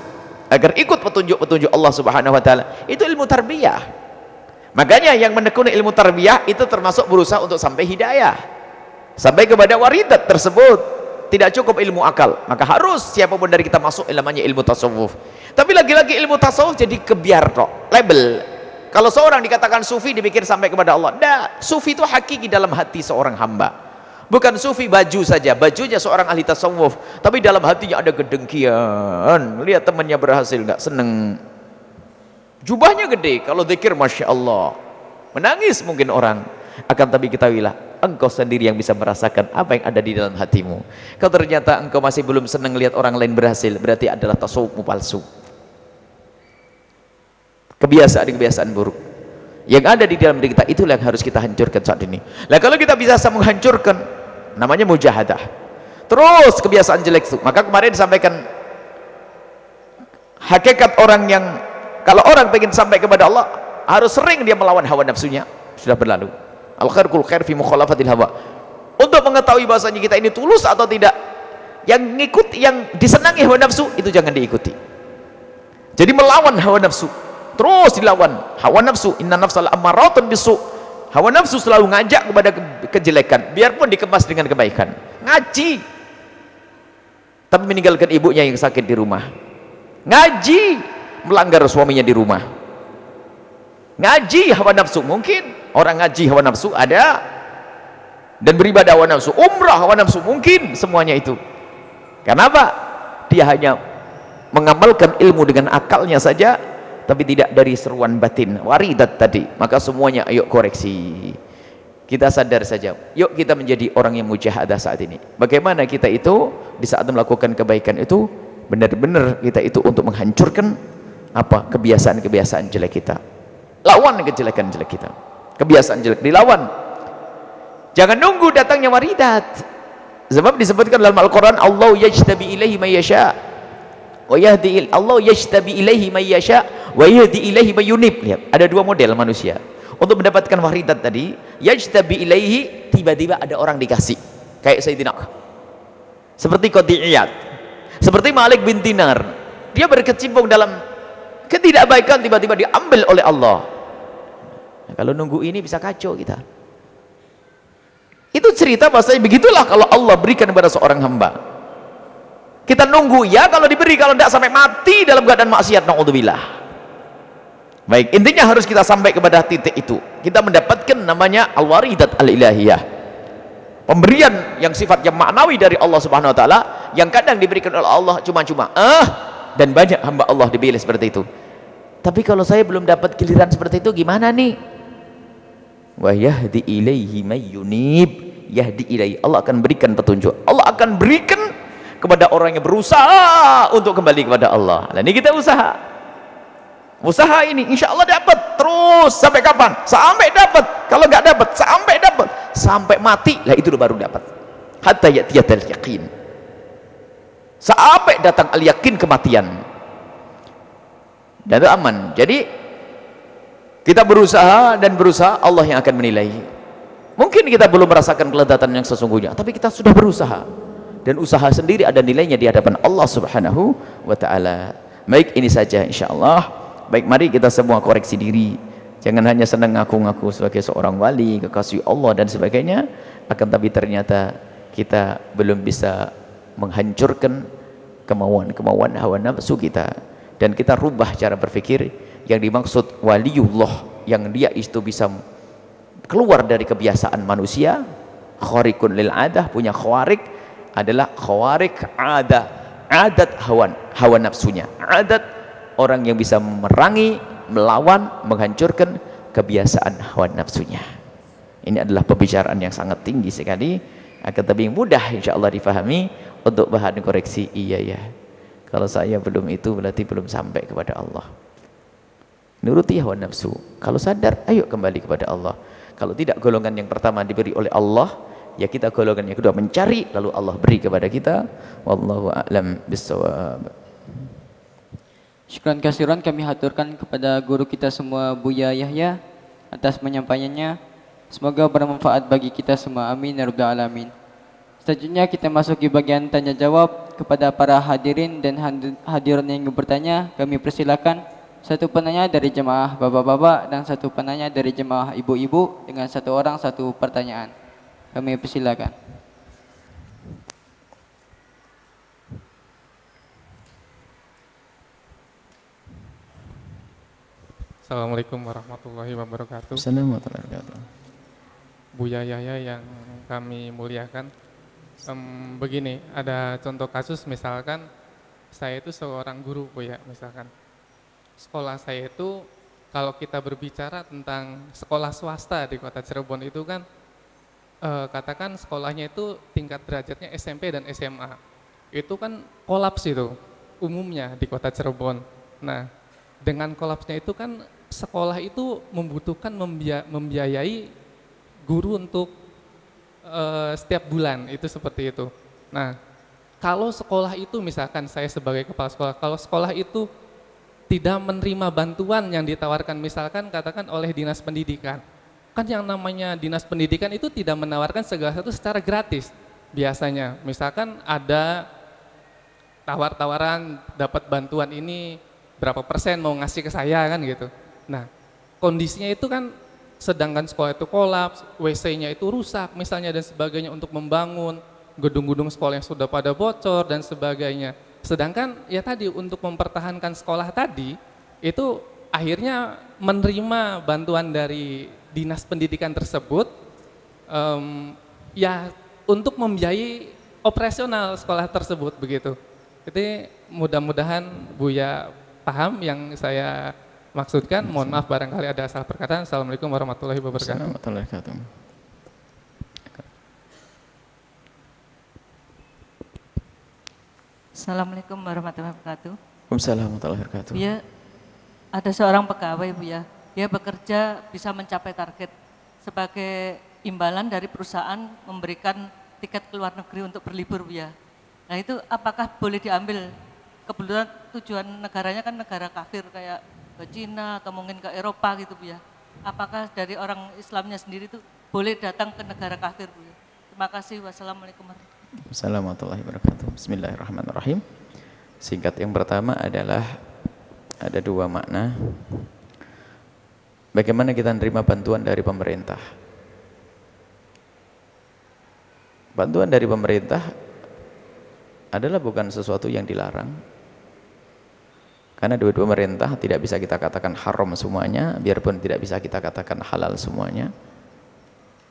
agar ikut petunjuk-petunjuk Allah Subhanahu wa taala. Itu ilmu tarbiyah. Makanya yang menekuni ilmu tarbiyah itu termasuk berusaha untuk sampai hidayah, sampai kepada waridat tersebut. Tidak cukup ilmu akal, maka harus siapapun dari kita masuk namanya ilmu tasawuf. Tapi lagi-lagi ilmu tasawuf jadi kebiar tok, label. Kalau seorang dikatakan sufi, dipikir sampai kepada Allah. Nah, sufi itu hakiki dalam hati seorang hamba. Bukan sufi baju saja, bajunya seorang ahli tasawuf, tapi dalam hatinya ada kedengkian. Lihat temannya berhasil, nggak seneng. Jubahnya gede, kalau zikir masya Allah, menangis mungkin orang. Akan tapi ketahuilah, engkau sendiri yang bisa merasakan apa yang ada di dalam hatimu. Kalau ternyata engkau masih belum senang lihat orang lain berhasil, berarti adalah tasawufmu palsu. Kebiasaan-kebiasaan buruk yang ada di dalam diri kita, itulah yang harus kita hancurkan saat ini. Nah, kalau kita bisa menghancurkan, namanya mujahadah. Terus kebiasaan jelek itu. Maka kemarin disampaikan hakikat orang yang, kalau orang ingin sampai kepada Allah, harus sering dia melawan hawa nafsunya. Sudah berlalu. Al-khairul khair fi mukhalafatil hawa. Untuk mengetahui bahasanya kita ini tulus atau tidak, yang ngikut, yang disenangi hawa nafsu, itu jangan diikuti. Jadi melawan hawa nafsu, terus dilawan hawa nafsu. Inna nafsal ammaratun bisu. Hawa nafsu selalu ngajak kepada kejelekan, biarpun dikemas dengan kebaikan. Ngaji, tapi meninggalkan ibunya yang sakit di rumah. Ngaji, melanggar suaminya di rumah. Ngaji hawa nafsu, mungkin orang ngaji hawa nafsu ada, dan beribadah hawa nafsu, umrah hawa nafsu, mungkin semuanya itu. Kenapa? Dia hanya mengamalkan ilmu dengan akalnya saja, tapi tidak dari seruan batin waridat tadi. Maka semuanya ayo koreksi, kita sadar saja, yuk kita menjadi orang yang mujahadah saat ini. Bagaimana kita itu di saat melakukan kebaikan itu benar-benar kita itu untuk menghancurkan apa kebiasaan-kebiasaan jelek kita. Lawan kejelekan jelek kita, kebiasaan jelek dilawan. Jangan nunggu datangnya waridat, sebab disebutkan dalam Al-Quran, Allah yajtabi ilaihi man yasha wa yahdi, Allah yajtabi ilaihi man yasha wa yahdi ilaihi man yunib. Lihat, ada dua model manusia untuk mendapatkan waridat tadi. Yajtabi ilaihi, tiba-tiba ada orang dikasih, kayak Sayyidina, seperti Qadiyat, seperti Malik bin Dinar. Dia berkecimpung dalam ketidakbaikan, tiba-tiba diambil oleh Allah. Nah, kalau nunggu ini bisa kacau kita. Itu cerita bahasanya begitulah kalau Allah berikan kepada seorang hamba. Kita nunggu ya kalau diberi, kalau tidak sampai mati dalam keadaan maksiat, naudzubillah. Baik, intinya harus kita sampai kepada titik itu. Kita mendapatkan namanya al-waridat al-ilahiyah. Pemberian yang sifatnya maknawi dari Allah Subhanahu wa taala, yang kadang diberikan oleh Allah cuma-cuma. Dan banyak hamba Allah dipilih seperti itu. Tapi kalau saya belum dapat giliran seperti itu, gimana nih? Wa yahdi ilaihi may yunib, yahdi ilaihi, Allah akan berikan petunjuk, Allah akan berikan kepada orang yang berusaha untuk kembali kepada Allah. Nah, ini kita usaha ini insya Allah dapat terus. Sampai kapan? Sampai dapat. Kalau nggak dapat, sampai dapat, sampai mati lah, itu baru dapat. Hatta ya'tiyal yaqin, sampai datang al yakin, kematian, dan itu aman. Jadi kita berusaha dan berusaha, Allah yang akan menilai. Mungkin kita belum merasakan kelezatan yang sesungguhnya, tapi kita sudah berusaha, dan usaha sendiri ada nilainya di hadapan Allah Subhanahu wa ta'ala. Baik, ini saja insyaallah. Baik, mari kita semua koreksi diri. Jangan hanya senang ngaku-ngaku sebagai seorang wali, kekasih Allah dan sebagainya, akan tapi ternyata kita belum bisa menghancurkan kemauan-kemauan hawa nafsu kita, dan kita rubah cara berpikir. Yang dimaksud waliullah, yang dia itu bisa keluar dari kebiasaan manusia, khariqun lil adah, punya khawarik, adalah khawarik adat hawa nafsunya, adat orang yang bisa memerangi, melawan, menghancurkan kebiasaan hawa nafsunya. Ini adalah pembicaraan yang sangat tinggi sekali, akan tapi mudah insyaallah difahami untuk bahan koreksi. Iya ya, kalau saya belum itu berarti belum sampai kepada Allah. Nuruti hawa nafsu. Kalau sadar, ayo kembali kepada Allah. Kalau tidak, golongan yang pertama diberi oleh Allah, ya kita golongan yang kedua mencari, lalu Allah beri kepada kita. Wallahu a'lam bissawab. Syukran kasiran kami haturkan kepada guru kita semua, Buya Yahya, atas penyampaiannya. Semoga bermanfaat bagi kita semua. Amin ya rabbal alamin. Selanjutnya kita masuk di bagian tanya jawab. Kepada para hadirin dan hadirin yang bertanya, kami persilakan. Satu penanya dari jemaah bapak-bapak dan satu penanya dari jemaah ibu-ibu, dengan satu orang satu pertanyaan. Kami persilakan. Assalamualaikum warahmatullahi wabarakatuh. Assalamualaikum warahmatullahi wabarakatuh. Buya Yahya yang kami muliakan, begini, ada contoh kasus, misalkan saya itu seorang guru, Buya, misalkan sekolah saya itu, kalau kita berbicara tentang sekolah swasta di kota Cirebon itu kan, katakan sekolahnya itu tingkat derajatnya SMP dan SMA, itu kan kolaps itu umumnya di kota Cirebon. Nah, dengan kolapsnya itu kan sekolah itu membutuhkan membiayai guru untuk setiap bulan, itu seperti itu. Nah, kalau sekolah itu, misalkan saya sebagai kepala sekolah, kalau sekolah itu tidak menerima bantuan yang ditawarkan, misalkan katakan oleh dinas pendidikan, kan yang namanya dinas pendidikan itu tidak menawarkan segala sesuatu secara gratis biasanya. Misalkan ada tawar-tawaran dapat bantuan ini berapa persen mau ngasih ke saya kan gitu. Nah, kondisinya itu kan sedangkan sekolah itu kolaps, WC-nya itu rusak misalnya dan sebagainya untuk membangun gedung-gedung sekolah yang sudah pada bocor dan sebagainya. Sedangkan ya tadi untuk mempertahankan sekolah tadi itu akhirnya menerima bantuan dari dinas pendidikan tersebut ya untuk membiayai operasional sekolah tersebut begitu. Jadi mudah-mudahan Buya paham yang saya maksudkan. Mohon maaf barangkali ada salah perkataan. Assalamualaikum warahmatullahi wabarakatuh. Warahmatullahi wabarakatuh. Assalamualaikum warahmatullahi wabarakatuh. Waalaikumsalam warahmatullahi wabarakatuh. Ya, ada seorang pegawai Bu ya, dia bekerja bisa mencapai target sebagai imbalan dari perusahaan memberikan tiket ke luar negeri untuk berlibur Bu ya. Nah itu apakah boleh diambil? Kebetulan tujuan negaranya kan negara kafir kayak ke Cina atau mungkin ke Eropa gitu Bu ya. Apakah dari orang Islamnya sendiri itu boleh datang ke negara kafir Bu ya? Terima kasih. Wassalamualaikum warahmatullahi wabarakatuh. Assalamualaikum warahmatullahi wabarakatuh. Bismillahirrahmanirrahim. Singkat yang pertama adalah ada dua makna. Bagaimana kita menerima bantuan dari pemerintah? Bantuan dari pemerintah adalah bukan sesuatu yang dilarang. Karena dua-dua pemerintah tidak bisa kita katakan haram semuanya, biarpun tidak bisa kita katakan halal semuanya.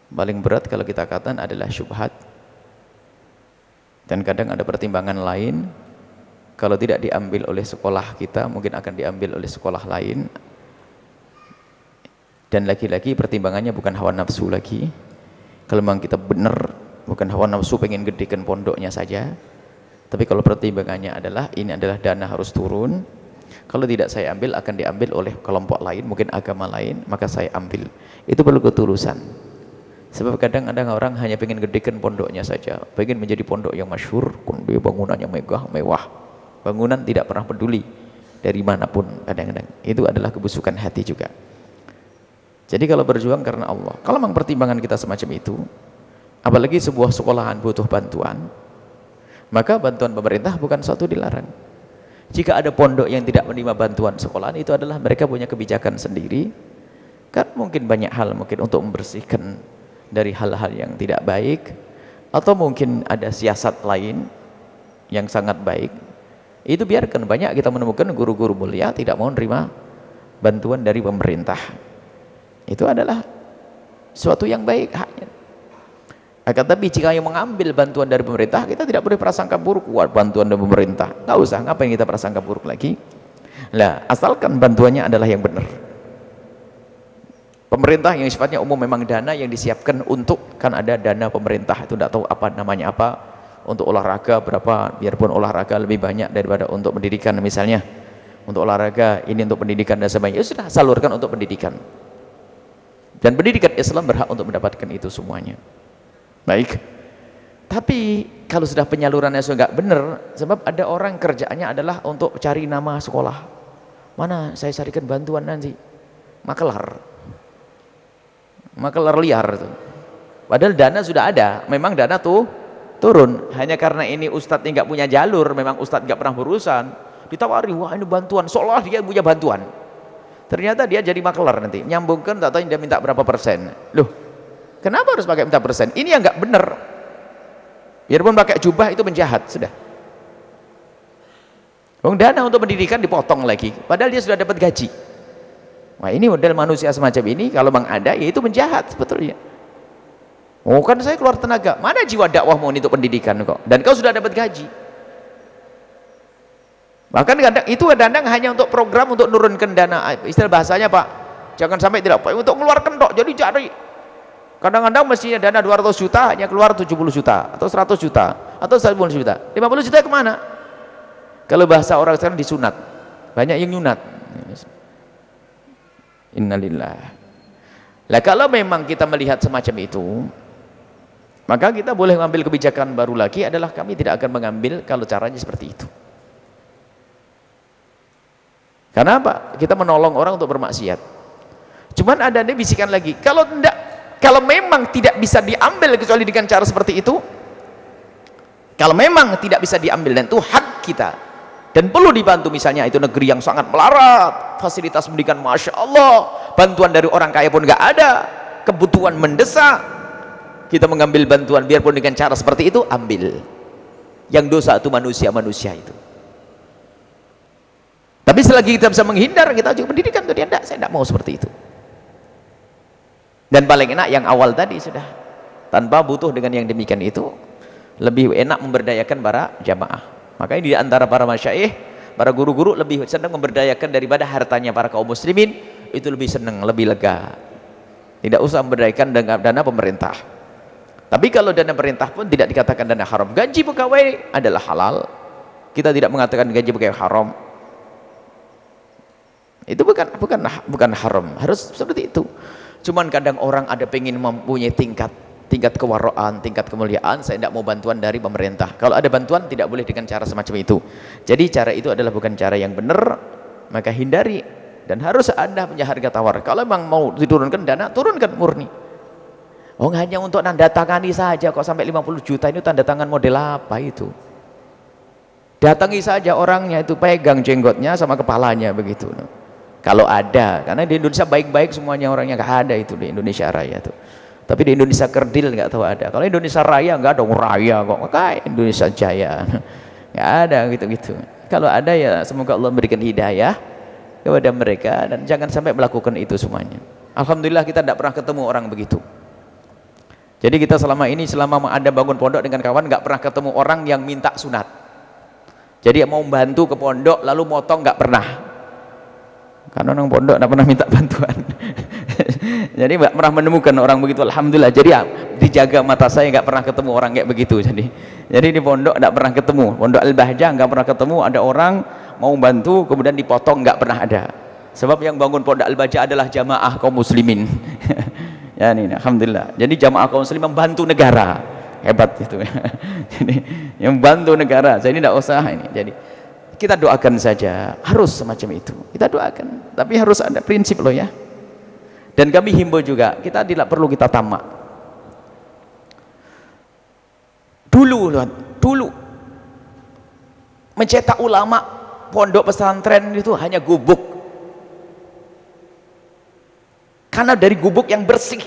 Paling berat kalau kita katakan adalah syubhat. Dan kadang ada pertimbangan lain, kalau tidak diambil oleh sekolah kita, mungkin akan diambil oleh sekolah lain. Dan lagi-lagi pertimbangannya bukan hawa nafsu lagi. Kalau memang kita benar, bukan hawa nafsu pengen gedekan pondoknya saja. Tapi kalau pertimbangannya adalah, ini adalah dana harus turun. Kalau tidak saya ambil, akan diambil oleh kelompok lain, mungkin agama lain, maka saya ambil. Itu perlu ketulusan. Sebab kadang-kadang orang hanya pengen gedekan pondoknya saja, pengen menjadi pondok yang masyhur, bangunannya megah, mewah. Bangunan tidak pernah peduli dari manapun kadang-kadang. Itu adalah kebusukan hati juga. Jadi kalau berjuang karena Allah, kalau memang pertimbangan kita semacam itu, apalagi sebuah sekolahan butuh bantuan, maka bantuan pemerintah bukan suatu dilarang. Jika ada pondok yang tidak menerima bantuan sekolahan, itu adalah mereka punya kebijakan sendiri. Kan mungkin banyak hal mungkin untuk membersihkan dari hal-hal yang tidak baik, atau mungkin ada siasat lain yang sangat baik. Itu biarkan. Banyak kita menemukan guru-guru mulia tidak mau menerima bantuan dari pemerintah. Itu adalah suatu yang baik haknya. Akan tapi jika yang mengambil bantuan dari pemerintah, kita tidak boleh prasangka buruk. Wah, bantuan dari pemerintah, nggak usah, ngapain kita prasangka buruk lagi lah, asalkan bantuannya adalah yang benar. Pemerintah yang sifatnya umum memang dana yang disiapkan untuk, kan ada dana pemerintah itu tidak tahu apa namanya apa, untuk olahraga berapa, biarpun olahraga lebih banyak daripada untuk pendidikan misalnya. Untuk olahraga ini untuk pendidikan dan sebagainya, ya sudah salurkan untuk pendidikan. Dan pendidikan Islam berhak untuk mendapatkan itu semuanya. Baik. Tapi kalau sudah penyalurannya sudah nggak benar, sebab ada orang kerjaannya adalah untuk cari nama sekolah. Mana saya carikan bantuan nanti? Makelar liar itu. Padahal dana sudah ada, memang dana tuh turun. Hanya karena ini ustadznya nggak punya jalur, memang ustadz nggak pernah berurusan, ditawari, wah ini bantuan, seolah dia punya bantuan. Ternyata dia jadi makelar nanti, nyambungkan, tak tahu dia minta berapa persen. Loh, kenapa harus pakai minta persen? Ini yang nggak benar. Biarpun pakai jubah itu penjahat, sudah. Dana untuk pendidikan dipotong lagi, padahal dia sudah dapat gaji. Wah, ini model manusia semacam ini kalau memang ada, ya itu menjahat sebetulnya. Oh kan saya keluar tenaga, mana jiwa dakwah mau untuk pendidikan kok, dan kau sudah dapat gaji. Bahkan kadang itu kadang hanya untuk program untuk nurunkan dana, istilah bahasanya Pak, jangan sampai tidak Pak, untuk mengeluarkan dok, jadi cari. Kadang-kadang mestinya dana 200 juta hanya keluar 70 juta atau 100 juta atau 10 juta, 50 juta kemana? Kalau bahasa orang sekarang disunat, banyak yang nyunat. Innalillah. Lah kalau memang kita melihat semacam itu, maka kita boleh mengambil kebijakan baru lagi, adalah kami tidak akan mengambil kalau caranya seperti itu. Karena apa? Kita menolong orang untuk bermaksiat. Cuman ada bisikan lagi, kalau memang tidak bisa diambil kecuali dengan cara seperti itu, kalau memang tidak bisa diambil dan itu hak kita, dan perlu dibantu. Misalnya itu negeri yang sangat melarat, fasilitas pendidikan Masya Allah, bantuan dari orang kaya pun nggak ada, kebutuhan mendesak, kita mengambil bantuan biarpun dengan cara seperti itu, ambil. Yang dosa itu manusia-manusia itu. Tapi selagi kita bisa menghindar, kita juga pendidikan tuh dia enggak, saya enggak mau seperti itu. Dan paling enak yang awal tadi sudah, tanpa butuh dengan yang demikian itu, lebih enak memberdayakan para jamaah. Makanya di antara para masyaikh, para guru-guru lebih senang memberdayakan daripada hartanya para kaum muslimin, itu lebih senang, lebih lega. Tidak usah memberdayakan dengan dana pemerintah. Tapi kalau dana pemerintah pun tidak dikatakan dana haram. Gaji pegawai adalah halal. Kita tidak mengatakan gaji pegawai haram. Itu bukan haram, harus seperti itu. Cuman kadang orang ada pengen mempunyai tingkat kewaraan, tingkat kemuliaan, saya tidak mau bantuan dari pemerintah. Kalau ada bantuan tidak boleh dengan cara semacam itu. Jadi cara itu adalah bukan cara yang benar, maka hindari. Dan harus Anda punya harga tawar. Kalau memang mau diturunkan dana, turunkan murni. Oh, hanya untuk tanda tangani saja kok sampai 50 juta, itu tanda tangan model apa itu? Datangi saja orangnya itu, pegang jenggotnya sama kepalanya begitu. Kalau ada, karena di Indonesia baik-baik semuanya orangnya, nggak ada itu di Indonesia Raya tuh. Tapi di Indonesia Kerdil nggak tahu ada. Kalau Indonesia Raya nggak ada raya kok, kayak Indonesia Jaya nggak ada gitu-gitu. Kalau ada ya semoga Allah memberikan hidayah kepada mereka dan jangan sampai melakukan itu semuanya. Alhamdulillah kita tidak pernah ketemu orang begitu. Jadi kita selama ini, selama ada bangun pondok dengan kawan, nggak pernah ketemu orang yang minta sunat. Jadi mau membantu ke pondok lalu motong, nggak pernah. Karena orang pondok tidak pernah minta bantuan. Jadi nggak pernah menemukan orang begitu, alhamdulillah. Jadi ya, dijaga mata saya, nggak pernah ketemu orang kayak begitu. Jadi di pondok tidak pernah ketemu, pondok Al-Bahjah nggak pernah ketemu ada orang mau bantu kemudian dipotong, nggak pernah ada. Sebab yang bangun pondok Al-Bahjah adalah jamaah kaum muslimin. Ya ini, alhamdulillah. Jadi jamaah kaum muslimin membantu negara, hebat itu. Jadi yang membantu negara, saya ini tidak usah ini. Jadi kita doakan saja, harus semacam itu. Kita doakan, tapi harus ada prinsip loh ya. Dan kami himbau juga, kita tidak perlu kita tamak. Dulu mencetak ulama pondok pesantren itu hanya gubuk. Karena dari gubuk yang bersih,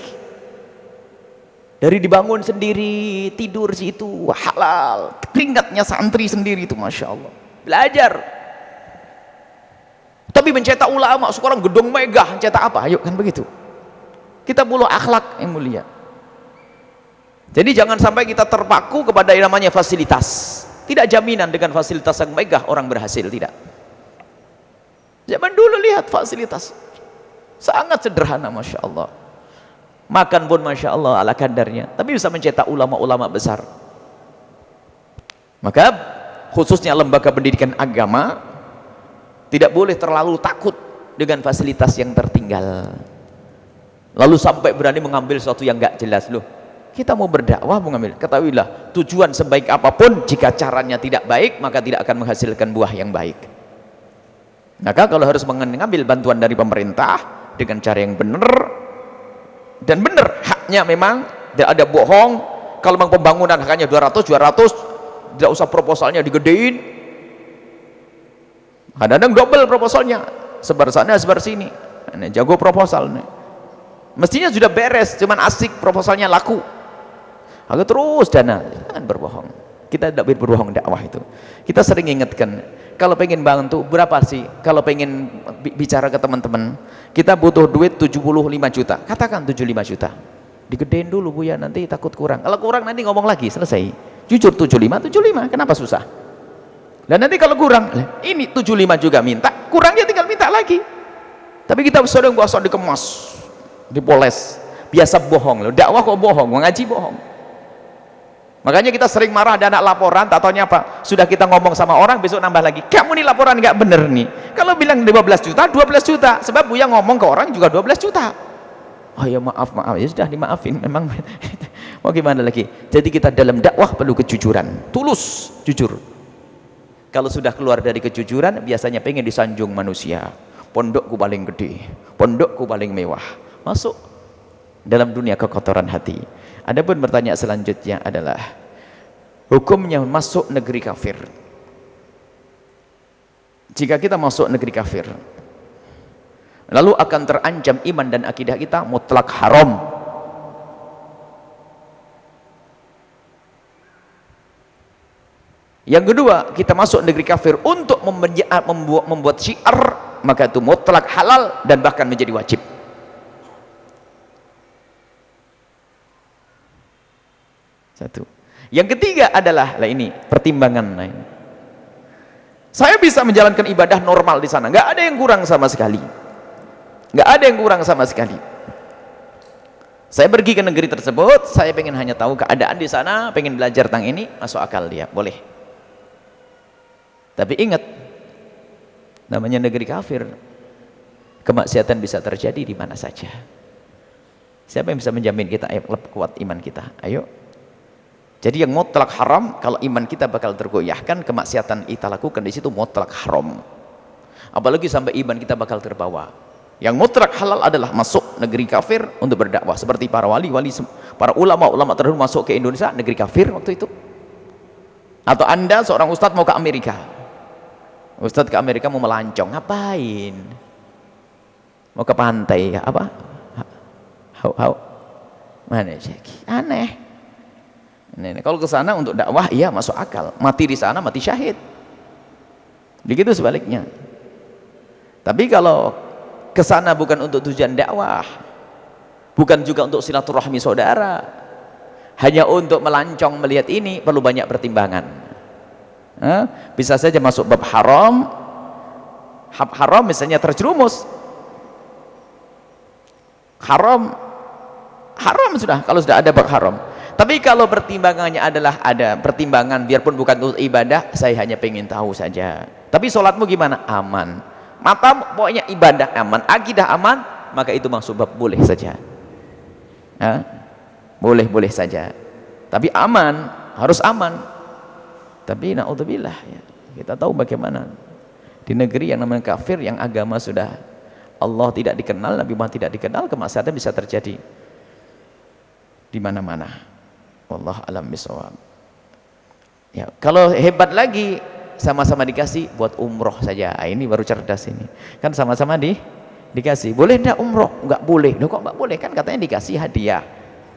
dari dibangun sendiri, tidur situ halal, keringatnya santri sendiri itu Masya Allah. Belajar. Tapi mencetak ulama sekarang gedung megah, cetak apa? Ayo kan begitu. Kita perlu akhlak yang mulia. Jadi jangan sampai kita terpaku kepada yang namanya fasilitas. Tidak jaminan dengan fasilitas yang megah orang berhasil, tidak. Zaman dulu lihat fasilitas sangat sederhana, Masya Allah. Makan pun Masya Allah ala kadarnya, tapi bisa mencetak ulama-ulama besar. Maka khususnya lembaga pendidikan agama tidak boleh terlalu takut dengan fasilitas yang tertinggal, lalu sampai berani mengambil sesuatu yang gak jelas. Loh, kita mau berdakwah mengambil, ketahuilah tujuan sebaik apapun jika caranya tidak baik maka tidak akan menghasilkan buah yang baik. Maka kalau harus mengambil bantuan dari pemerintah dengan cara yang benar dan benar, haknya memang tidak ada bohong. Kalau memang pembangunan haknya 200 tidak usah proposalnya digedein, kadang-kadang double proposalnya, sebar sana sebar sini. Ini jago proposal nih, mestinya sudah beres, cuman asik proposalnya laku, agak terus dana. Jangan berbohong, kita tidak berbohong dakwah itu. Kita sering ingatkan, kalau pengen bantu berapa sih, kalau pengen bicara ke teman-teman, kita butuh duit 75 juta, katakan 75 juta, digedein dulu Bu ya, nanti takut kurang. Kalau kurang nanti ngomong lagi, selesai. Jujur 75, kenapa susah? Dan nanti kalau kurang, ini 75 juga minta, kurangnya tinggal minta lagi. Tapi kita sering bahasa dikemas, dipoles, biasa bohong loh. Dakwah kok bohong, mengaji bohong. Makanya kita sering marah, ada anak laporan, tak taunya apa? Sudah kita ngomong sama orang, besok nambah lagi. Kamu nih laporan nggak bener nih. Kalau bilang 15 juta, 12 juta. Sebab Buya ngomong ke orang juga 12 juta. Oh ya maaf, ya sudah dimaafin. Memang mau gimana lagi? Jadi kita dalam dakwah perlu kejujuran, tulus, jujur. Kalau sudah keluar dari kejujuran, biasanya pengen disanjung manusia. Pondokku paling gede, pondokku paling mewah. Masuk dalam dunia kekotoran hati. Adapun bertanya selanjutnya adalah hukumnya masuk negeri kafir. jika kita masuk negeri kafir, lalu akan terancam iman dan akidah kita mutlak haram. Yang kedua, kita masuk negeri kafir untuk membuat syiar, maka itu mutlak halal dan bahkan menjadi wajib. Satu. Yang ketiga adalah ini pertimbangan lain. Saya bisa menjalankan ibadah normal di sana, nggak ada yang kurang sama sekali, nggak ada yang kurang sama sekali. Saya pergi ke negeri tersebut, saya pengen hanya tahu keadaan di sana, pengen belajar tentang ini, masuk akal dia, boleh. Tapi ingat, namanya negeri kafir, kemaksiatan bisa terjadi di mana saja. Siapa yang bisa menjamin kita kuat iman kita? Ayo. Jadi yang mutlak haram, kalau iman kita bakal tergoyahkan, kemaksiatan kita lakukan di situ mutlak haram. Apalagi sampai iman kita bakal terbawa. Yang mutlak halal adalah masuk negeri kafir untuk berdakwah. Seperti para wali-wali, para ulama-ulama terdahulu masuk ke Indonesia, negeri kafir waktu itu. Atau Anda seorang ustadz mau ke Amerika. Ustadz ke Amerika mau melancong, ngapain? Mau ke pantai, apa? Mana sih? Aneh. Nah, kalau ke sana untuk dakwah, iya masuk akal. Mati di sana, mati syahid. Begitu sebaliknya. Tapi kalau ke sana bukan untuk tujuan dakwah, bukan juga untuk silaturahmi saudara, hanya untuk melancong melihat ini, perlu banyak pertimbangan. Bisa saja masuk bab haram, haram misalnya terjerumus. Haram sudah, kalau sudah ada bab haram. Tapi kalau pertimbangannya adalah ada pertimbangan biarpun bukan untuk ibadah, saya hanya pengen tahu saja. Tapi sholatmu gimana? Aman. Mata pokoknya ibadah aman, akidah aman, maka itu masuk bab boleh saja. Boleh saja. Tapi aman, harus aman. Tapi na'udzubillah ya. Kita tahu bagaimana di negeri yang namanya kafir, yang agama sudah Allah tidak dikenal, Nabi Muhammad tidak dikenal, kemaksiatan bisa terjadi di mana-mana. Wallahu a'lam bishawab. Ya, kalau hebat lagi sama-sama dikasih buat umroh saja. Ini baru cerdas ini. Kan sama-sama dikasih. Boleh enggak umroh? Enggak boleh. Loh kok enggak boleh? Kan katanya dikasih hadiah.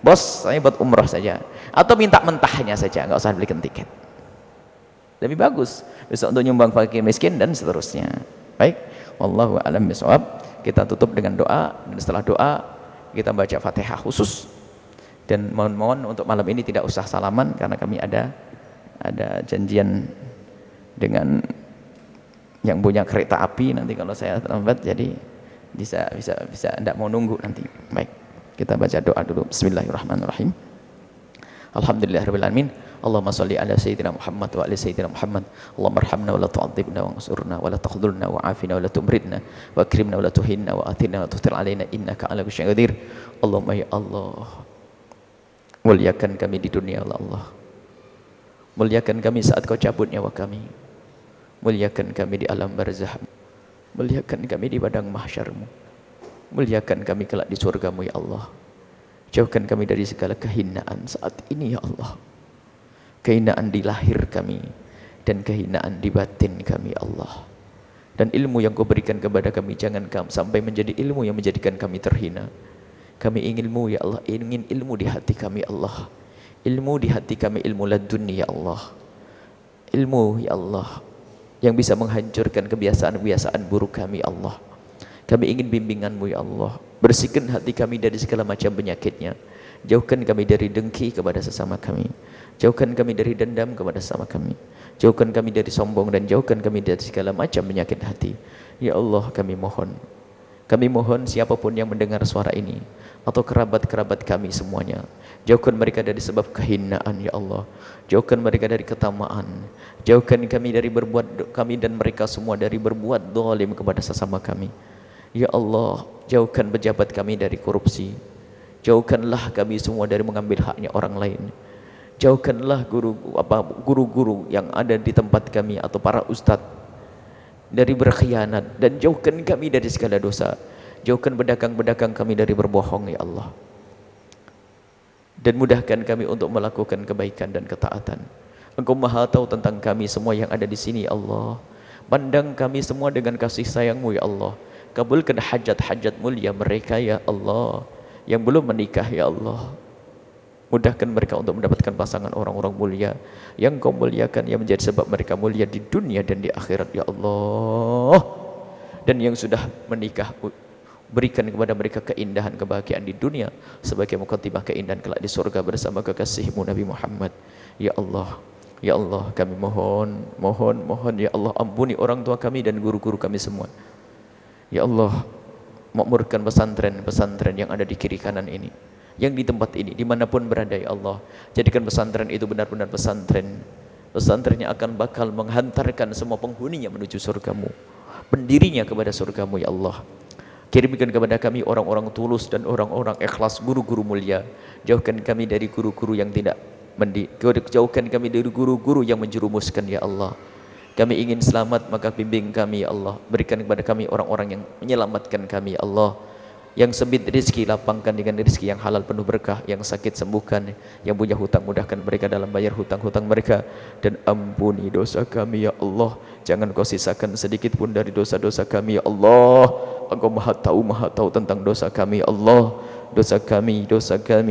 Bos, saya buat umroh saja. Atau minta mentahnya saja, enggak usah belikan tiket. Lebih bagus. Bisa untuk nyumbang fakir miskin dan seterusnya. Baik. Wallahu a'lam bishawab. Kita tutup dengan doa, dan setelah doa kita baca Fatihah khusus. Dan mohon untuk malam ini tidak usah salaman karena kami ada janjian dengan yang punya kereta api nanti kalau saya terlambat, jadi bisa tidak mau nunggu nanti. Baik, kita baca doa dulu. Bismillahirrahmanirrahim. Alhamdulillahirabbil alamin. Allahumma shalli ala sayyidina Muhammad wa ala sayyidina Muhammad. Allahumma arhamna wa la tu'adzibna wa ansurna wa la takhdhulna wa afina wa la tumridna wa akrimna wa la tuhinna wa atina wa tughfir alaina innaka ala kulli syai'in qadir. Allahumma ya Allah, muliakan kami di dunia Allah. Muliakan kami saat kau cabut nyawa kami. Muliakan kami di alam barzah. Muliakan kami di padang mahsyarmu. Muliakan kami kelak di surgamu ya Allah. Jauhkan kami dari segala kehinaan saat ini ya Allah. Kehinaan di lahir kami dan kehinaan di batin kami Allah. Dan ilmu yang kau berikan kepada kami jangan sampai menjadi ilmu yang menjadikan kami terhina. Kami ingin ilmu ya Allah, ingin ilmu di hati kami Allah. Ilmu di hati kami, ilmu laduni ya Allah. Ilmu ya Allah yang bisa menghancurkan kebiasaan-kebiasaan buruk kami Allah. Kami ingin bimbinganmu ya Allah. Bersihkan hati kami dari segala macam penyakitnya. Jauhkan kami dari dengki kepada sesama kami. Jauhkan kami dari dendam kepada sesama kami. Jauhkan kami dari sombong dan jauhkan kami dari segala macam penyakit hati. Ya Allah, kami mohon siapapun yang mendengar suara ini atau kerabat-kerabat kami semuanya, jauhkan mereka dari sebab kehinaan ya Allah. Jauhkan mereka dari ketamaan. Jauhkan kami dari kami dan mereka semua dari berbuat zalim kepada sesama kami. Ya Allah, jauhkan pejabat kami dari korupsi. Jauhkanlah kami semua dari mengambil haknya orang lain. Jauhkanlah guru-guru yang ada di tempat kami atau para ustadz dari berkhianat, dan jauhkan kami dari segala dosa. Jauhkan pedagang-pedagang kami dari berbohong ya Allah. Dan mudahkan kami untuk melakukan kebaikan dan ketaatan. Engkau Maha tahu tentang kami semua yang ada di sini ya Allah. Pandang kami semua dengan kasih sayang-Mu ya Allah. Kabulkan hajat-hajat mulia mereka ya Allah. Yang belum menikah ya Allah. Mudahkan mereka untuk mendapatkan pasangan orang-orang mulia yang Kau muliakan, yang menjadi sebab mereka mulia di dunia dan di akhirat ya Allah. Dan yang sudah menikah, berikan kepada mereka keindahan kebahagiaan di dunia sebagai mukaddimah keindahan kelak di surga bersama kekasih-Mu Nabi Muhammad ya Allah. Ya Allah, kami mohon ya Allah, ampuni orang tua kami dan guru-guru kami semua ya Allah. Makmurkan pesantren-pesantren yang ada di kiri kanan ini, yang di tempat ini, dimanapun berada ya Allah. Jadikan pesantren itu benar-benar pesantren yang akan bakal menghantarkan semua penghuninya menuju surga-Mu, pendirinya kepada surga-Mu ya Allah. Kirimkan kepada kami orang-orang tulus dan orang-orang ikhlas, guru-guru mulia. Jauhkan kami dari guru-guru yang tidak jauhkan kami dari guru-guru yang menjerumuskan ya Allah. Kami ingin selamat, maka bimbing kami ya Allah. Berikan kepada kami orang-orang yang menyelamatkan kami ya Allah. Yang sempit rezeki, lapangkan dengan rezeki yang halal penuh berkah. Yang sakit, sembuhkan. Yang punya hutang, mudahkan mereka dalam bayar hutang-hutang mereka. Dan ampuni dosa kami ya Allah. Jangan Kau sisakan sedikit pun dari dosa-dosa kami ya Allah. Engkau maha tahu tentang dosa kami ya Allah. Dosa kami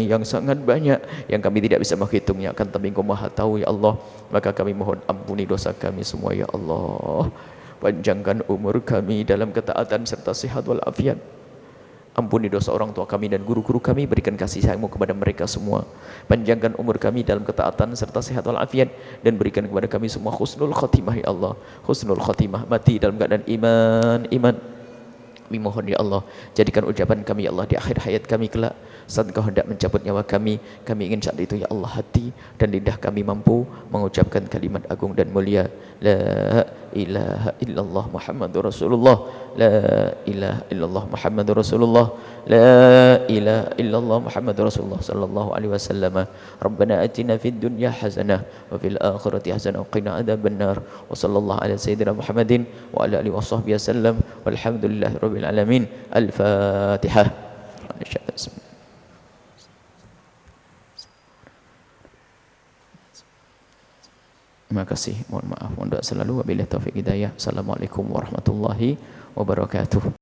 yang sangat banyak, yang kami tidak bisa menghitungnya, akan tapi Engkau maha tahu ya Allah. Maka kami mohon ampuni dosa kami semua ya Allah. Panjangkan umur kami dalam ketaatan serta sehat walafiat. Ampuni dosa orang tua kami dan guru-guru kami, berikan kasih sayang-Mu kepada mereka semua. Panjangkan umur kami dalam ketaatan serta sehat walafiat, dan berikan kepada kami semua husnul khatimah ya Allah. Husnul khatimah, mati dalam keadaan iman. Kami mohon ya Allah, jadikan ucapan kami ya Allah di akhir hayat kami kelak, saat Engkau hendak mencabut nyawa kami ingin saat itu ya Allah hati dan lidah kami mampu mengucapkan kalimat agung dan mulia, la ilaha illallah Muhammadur Rasulullah, la ilaha illallah Muhammadur Rasulullah, la ilaha illallah Muhammadur Rasulullah sallallahu alaihi wasallam. Rabbana atina fid dunya hasanah wa fil akhirati hasanah wa qina adzabannar. Wa sallallahu ala sayyidina Muhammadin wa ala alihi washabbihi wasallam. Walhamdulillahi rabbil alamin. Al-Fatihah. Terima kasih, mohon maaf, mohon doa selalu. Wabillahi taufiq hidayah. Assalamualaikum warahmatullahi wabarakatuh.